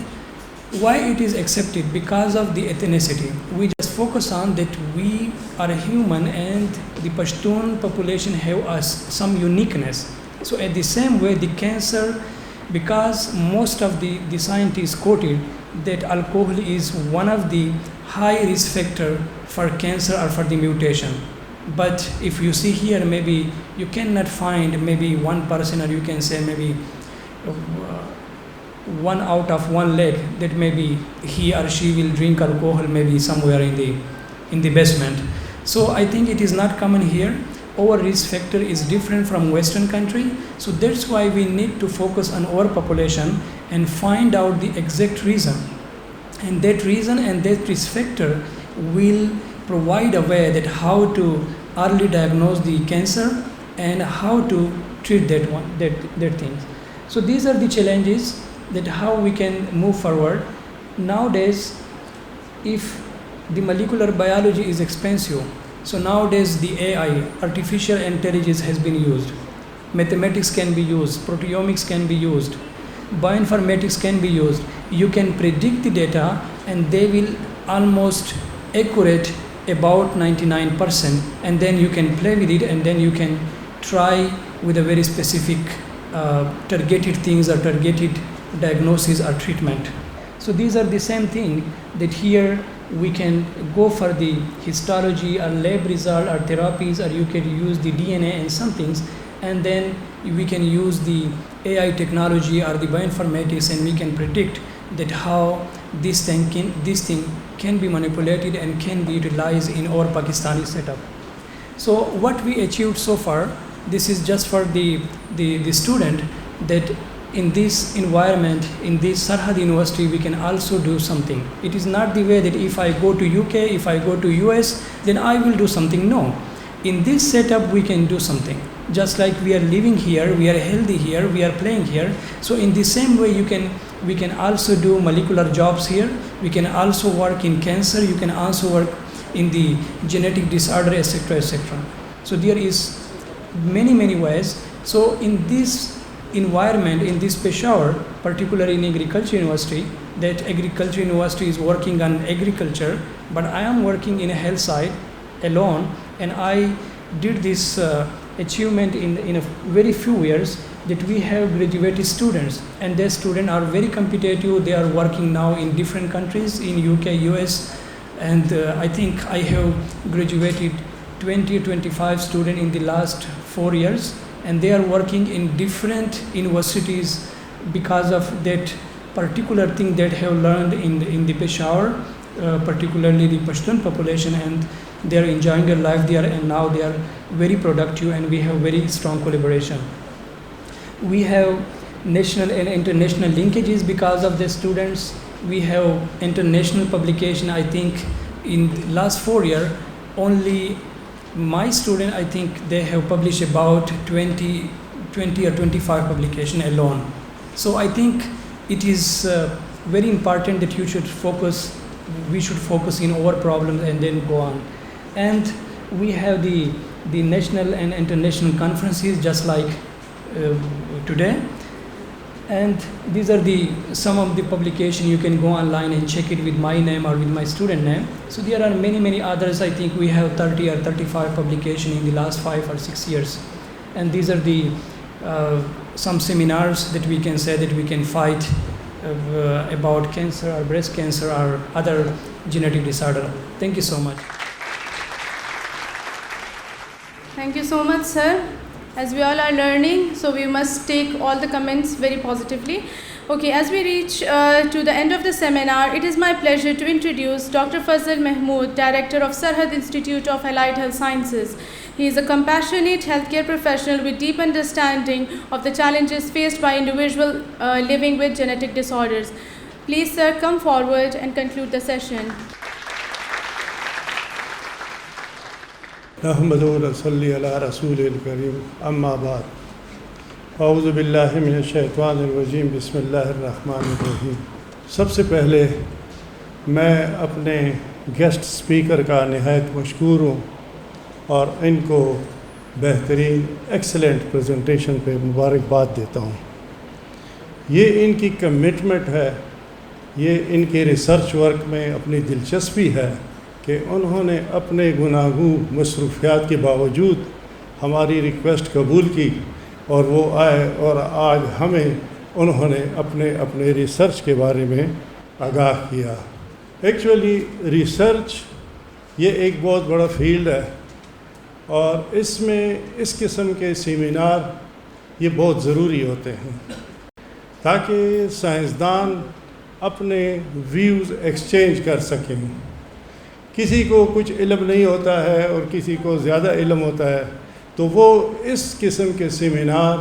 Speaker 6: why it is accepted? Because of the ethnicity. We just focus on that we are a human, and the Pashtun population have some uniqueness. So at the same way, the cancer, because most of the scientists quoted that alcohol is one of the high risk factor for cancer or for the mutation. But if you see here, maybe you cannot find maybe 1%, or you can say maybe 1 out of 1 lakh that maybe he or she will drink alcohol maybe somewhere in the basement. So I think it is not common here. Our risk factor is different from Western country. So that's why we need to focus on our population and find out the exact reason. And that reason and that risk factor will provide a way that how to early diagnose the cancer and how to treat that things. So these are the challenges that how we can move forward. Nowadays, if the molecular biology is expensive, so nowadays the AI, artificial intelligence, has been used. Mathematics can be used, proteomics can be used, bioinformatics can be used. You can predict the data, and they will almost accurate about 99%, and then you can play with it, and then you can try with a very specific targeted things or targeted diagnosis or treatment. So these are the same thing that here we can go for the histology or lab result or therapies, or you can use the DNA and some things, and then we can use the AI technology or the bioinformatics, and we can predict that how this thing can be manipulated and can be utilized in our Pakistani setup. So what we achieved so far, this is just for the student, that in this environment, in this Sarhad University, we can also do something. It is not the way that if I go to UK, if I go to US, then I will do something. No. In this setup, we can do something. Just like we are living here, we are healthy here, we are playing here. So in the same way, we can also do molecular jobs here. We can also work in cancer. You can also work in the genetic disorder, etc., etc. So there is many ways. So in this environment, in this Peshawar, particularly in Agriculture University, that Agriculture University is working on agriculture, but I am working in a health side alone, and I did this achievement in a very few years, that we have graduated students, and their students are very competitive. They are working now in different countries, in UK, US, and I think I have graduated 20-25 students in the last 4 years, and they are working in different universities because of that particular thing that have learned in the Peshawar, particularly the Pashtun population, and they are enjoying their life there, and now they are very productive, and we have very strong collaboration. We have national and international linkages because of the students. We have international publication. I think in the last 4 years, only my student, I think they have published about 20 or 25 publications alone. So I think it is very important that we should focus in our problems and then go on. And we have the national and international conferences, just like today. And these are some of the publication. You can go online and check it with my name or with my student name. So there are many others. I think we have 30 or 35 publication in the last 5 or 6 years. And these are some seminars that we can say that we can fight about cancer or breast cancer or other genetic disorder. Thank you so much.
Speaker 1: Thank you so much, sir. As we all are learning, so we must take all the comments very positively. Okay, as we reach to the end of the seminar, it is my pleasure to introduce Dr. Fazal Mahmood, Director of Sarhad Institute of Allied Health Sciences. He is a compassionate healthcare professional with deep understanding of the challenges faced by individuals living with genetic disorders. Please, sir, come forward and conclude the session.
Speaker 7: نحمد و نصلی علی رسول الکریم اما بعد اعوذ باللہ من الشیطان الرجیم بسم اللہ الرحمن الرحیم. سب سے پہلے میں اپنے گیسٹ اسپیکر کا نہایت مشکور ہوں اور ان کو بہترین ایکسلنٹ پریزنٹیشن پہ مبارکباد دیتا ہوں. یہ ان کی کمٹمنٹ ہے، یہ ان کے ریسرچ ورک میں اپنی دلچسپی ہے کہ انہوں نے اپنے گناہگو مصروفیات کے باوجود ہماری ریکویسٹ قبول کی اور وہ آئے اور آج ہمیں انہوں نے اپنے ریسرچ کے بارے میں آگاہ کیا. ایکچولی ریسرچ یہ ایک بہت بڑا فیلڈ ہے اور اس میں اس قسم کے سیمینار یہ بہت ضروری ہوتے ہیں تاکہ سائنسدان اپنے ویوز ایکسچینج کر سکیں. کسی کو کچھ علم نہیں ہوتا ہے اور کسی کو زیادہ علم ہوتا ہے تو وہ اس قسم کے سیمینار،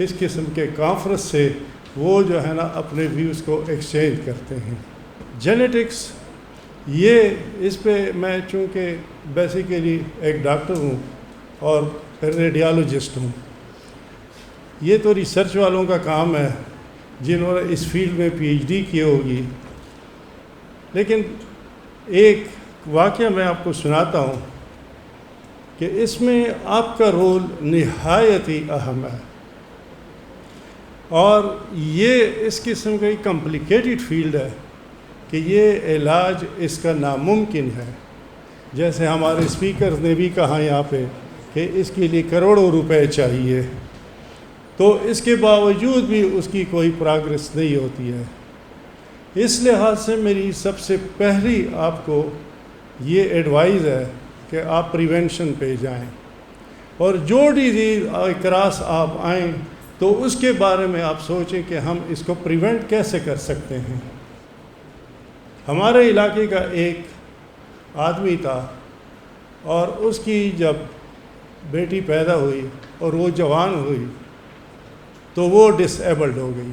Speaker 7: اس قسم کے کانفرنس سے وہ جو ہے نا اپنے ویوز کو ایکسچینج کرتے ہیں. جینیٹکس یہ اس پہ میں چونکہ بیسیکلی ایک ڈاکٹر ہوں اور ریڈیالوجسٹ ہوں، یہ تو ریسرچ والوں کا کام ہے جنہوں نے اس فیلڈ میں پی ایچ ڈی کی ہوگی. لیکن ایک واقعہ میں آپ کو سناتا ہوں کہ اس میں آپ کا رول نہایت ہی اہم ہے اور یہ اس قسم کا ایک کمپلیکیٹڈ فیلڈ ہے کہ یہ علاج اس کا ناممکن ہے. جیسے ہمارے اسپیکرز نے بھی کہا یہاں پہ کہ اس کے لیے کروڑوں روپے چاہیے، تو اس کے باوجود بھی اس کی کوئی پروگریس نہیں ہوتی ہے. اس لحاظ سے میری سب سے پہلی آپ کو یہ ایڈوائز ہے کہ آپ پریونشن پہ جائیں اور جو ڈیزیز کراس آپ آئیں تو اس کے بارے میں آپ سوچیں کہ ہم اس کو پریونٹ کیسے کر سکتے ہیں. ہمارے علاقے کا ایک آدمی تھا اور اس کی جب بیٹی پیدا ہوئی اور وہ جوان ہوئی تو وہ ڈس ایبلڈ ہو گئی،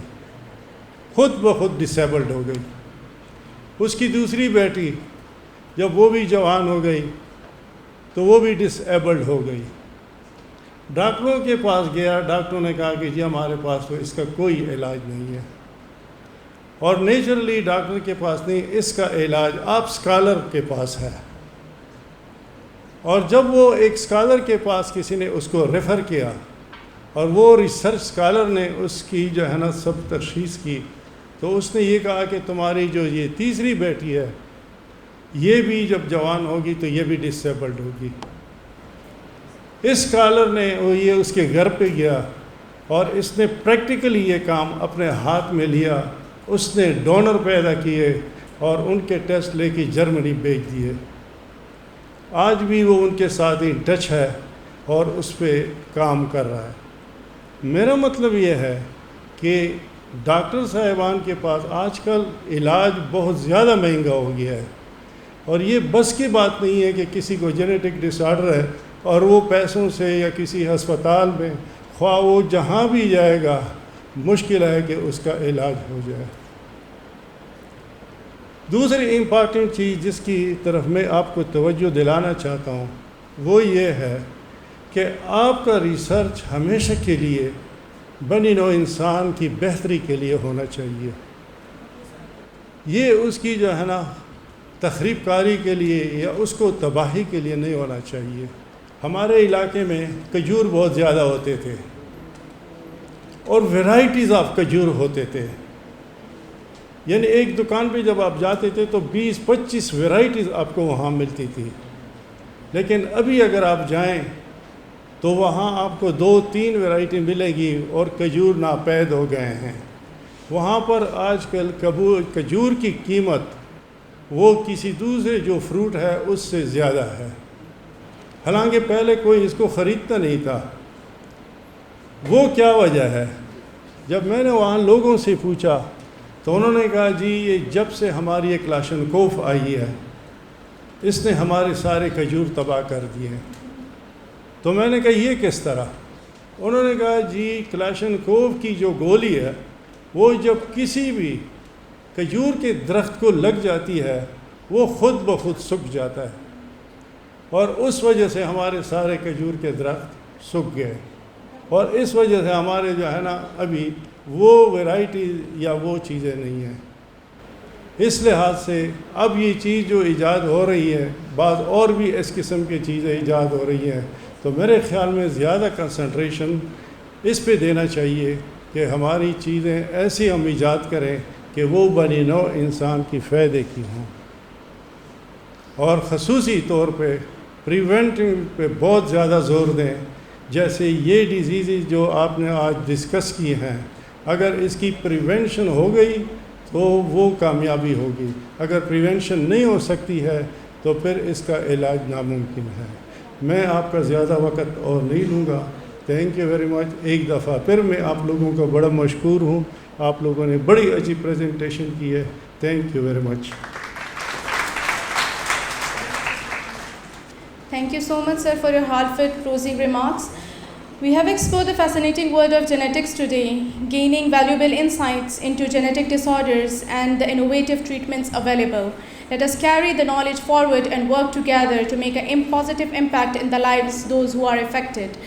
Speaker 7: خود بخود ڈس ایبلڈ ہو گئی۔ اس کی دوسری بیٹی جب وہ بھی جوان ہو گئی تو وہ بھی ڈس ایبلڈ ہو گئی۔ ڈاکٹروں کے پاس گیا، ڈاکٹروں نے کہا کہ جی ہمارے پاس تو اس کا کوئی علاج نہیں ہے، اور نیچرلی ڈاکٹر کے پاس نہیں، اس کا علاج آپ اسکالر کے پاس ہے۔ اور جب وہ ایک اسکالر کے پاس کسی نے اس کو ریفر کیا اور وہ ریسرچ اسکالر نے اس کی جو ہے نا سب تشخیص کی، تو اس نے یہ کہا کہ تمہاری جو یہ تیسری بیٹی ہے یہ بھی جب جوان ہوگی تو یہ بھی ڈس ایبلڈ ہوگی۔ اس اسکالر نے یہ اس کے گھر پہ گیا اور اس نے پریکٹیکلی یہ کام اپنے ہاتھ میں لیا، اس نے ڈونر پیدا کیے اور ان کے ٹیسٹ لے کے جرمنی بھیج دیے۔ آج بھی وہ ان کے ساتھ ان ٹچ ہے اور اس پہ کام کر رہا ہے۔ میرا مطلب یہ ہے کہ ڈاکٹر صاحبان کے پاس آج کل علاج بہت زیادہ مہنگا ہو گیا ہے، اور یہ بس کی بات نہیں ہے کہ کسی کو جینیٹک ڈس آرڈر ہے اور وہ پیسوں سے یا کسی ہسپتال میں خواہ وہ جہاں بھی جائے گا مشکل ہے کہ اس کا علاج ہو جائے۔ دوسری امپارٹنٹ چیز جس کی طرف میں آپ کو توجہ دلانا چاہتا ہوں وہ یہ ہے کہ آپ کا ریسرچ ہمیشہ کے لیے بنی نوع انسان کی بہتری کے لیے ہونا چاہیے، یہ اس کی جو ہے نا تخریب کاری کے لیے یا اس کو تباہی کے لیے نہیں ہونا چاہیے۔ ہمارے علاقے میں کھجور بہت زیادہ ہوتے تھے اور ویرائٹیز آف کھجور ہوتے تھے، یعنی ایک دکان پہ جب آپ جاتے تھے تو 20-25 ویرائٹیز آپ کو وہاں ملتی تھی، لیکن ابھی اگر آپ جائیں تو وہاں آپ کو 2-3 ویرائٹی ملے گی اور کھجور ناپید ہو گئے ہیں۔ وہاں پر آج کل کھجور کی قیمت وہ کسی دوسرے جو فروٹ ہے اس سے زیادہ ہے، حالانکہ پہلے کوئی اس کو خریدتا نہیں تھا۔ وہ کیا وجہ ہے؟ جب میں نے وہاں لوگوں سے پوچھا تو انہوں نے کہا جی یہ جب سے ہماری ایک کلاشنکوف آئی ہے اس نے ہمارے سارے کھجور تباہ کر دیے ہیں۔ تو میں نے کہا یہ کس طرح؟ انہوں نے کہا جی کلاشنکوف کی جو گولی ہے وہ جب کسی بھی کھجور کے درخت کو لگ جاتی ہے وہ خود بخود سوکھ جاتا ہے، اور اس وجہ سے ہمارے سارے کھجور کے درخت سوکھ گئے، اور اس وجہ سے ہمارے جو ہے نا ابھی وہ ویرائٹی یا وہ چیزیں نہیں ہیں۔ اس لحاظ سے اب یہ چیز جو ایجاد ہو رہی ہے، بعض اور بھی اس قسم کی چیزیں ایجاد ہو رہی ہیں، تو میرے خیال میں زیادہ کنسنٹریشن اس پہ دینا چاہیے کہ ہماری چیزیں ایسی ہم ایجاد کریں کہ وہ بنی نوع انسان کی فائدے کی ہوں، اور خصوصی طور پہ پریونٹنگ پہ بہت زیادہ زور دیں۔ جیسے یہ ڈیزیزز جو آپ نے آج ڈسکس کی ہیں، اگر اس کی پریونشن ہو گئی تو وہ کامیابی ہوگی، اگر پریونشن نہیں ہو سکتی ہے تو پھر اس کا علاج ناممکن ہے۔ میں آپ کا زیادہ وقت اور نہیں لوں گا، تھینک یو ویری مچ۔ ایک دفعہ پھر میں آپ لوگوں کا بڑا مشکور ہوں، آپ لوگوں نے بڑی اچھی پریزنٹیشن کی ہے، thank you very much.
Speaker 1: Thank you so much, sir, for your heartfelt closing remarks. We have explored the fascinating world of genetics today, gaining valuable insights into genetic disorders and the innovative treatments available. Let us carry the knowledge forward and work together to make a positive impact in the lives of those who are affected.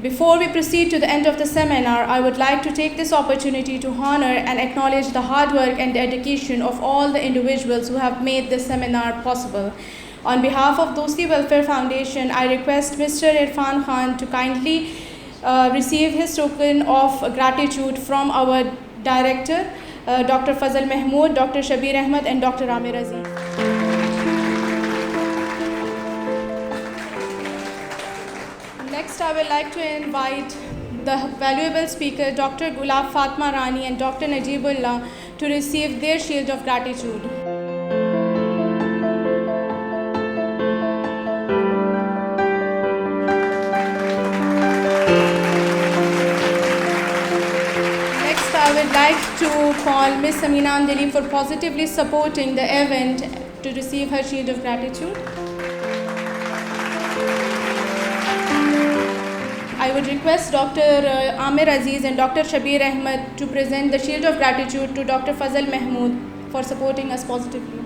Speaker 1: Before we proceed to the end of the seminar, I would like to take this opportunity to honor and acknowledge the hard work and dedication of all the individuals who have made this seminar possible. On behalf of Dosti Welfare Foundation, I request Mr. Irfan Khan to kindly receive his token of gratitude from our director, Dr. Fazal Mahmood, Dr. Shabir Ahmed and Dr. Amir Aziz. Next, I would like to invite the valuable speaker, Dr. Gulab Fatma Rani and Dr. Najibullah, to receive their shield of gratitude. Next, I would like to call Ms. Samina Andeli for positively supporting the event to receive her shield of gratitude. I would request Dr. Amir Aziz and Dr. Shabir Ahmed to present the shield of gratitude to Dr. Fazal Mahmood for supporting us positively.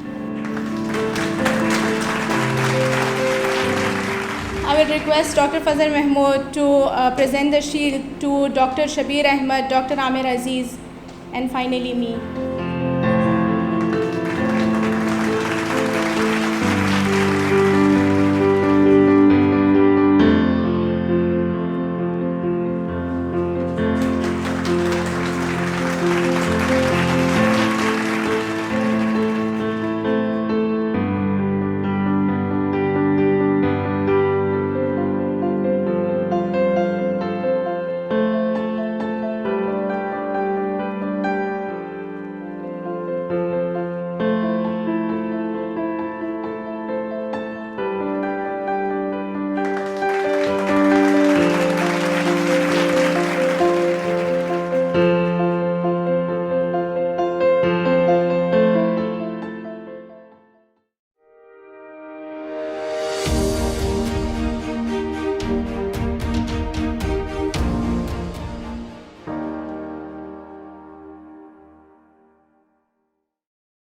Speaker 1: I would request Dr. Fazal Mahmood to present the shield to Dr. Shabir Ahmed, Dr. Amir Aziz, and finally me.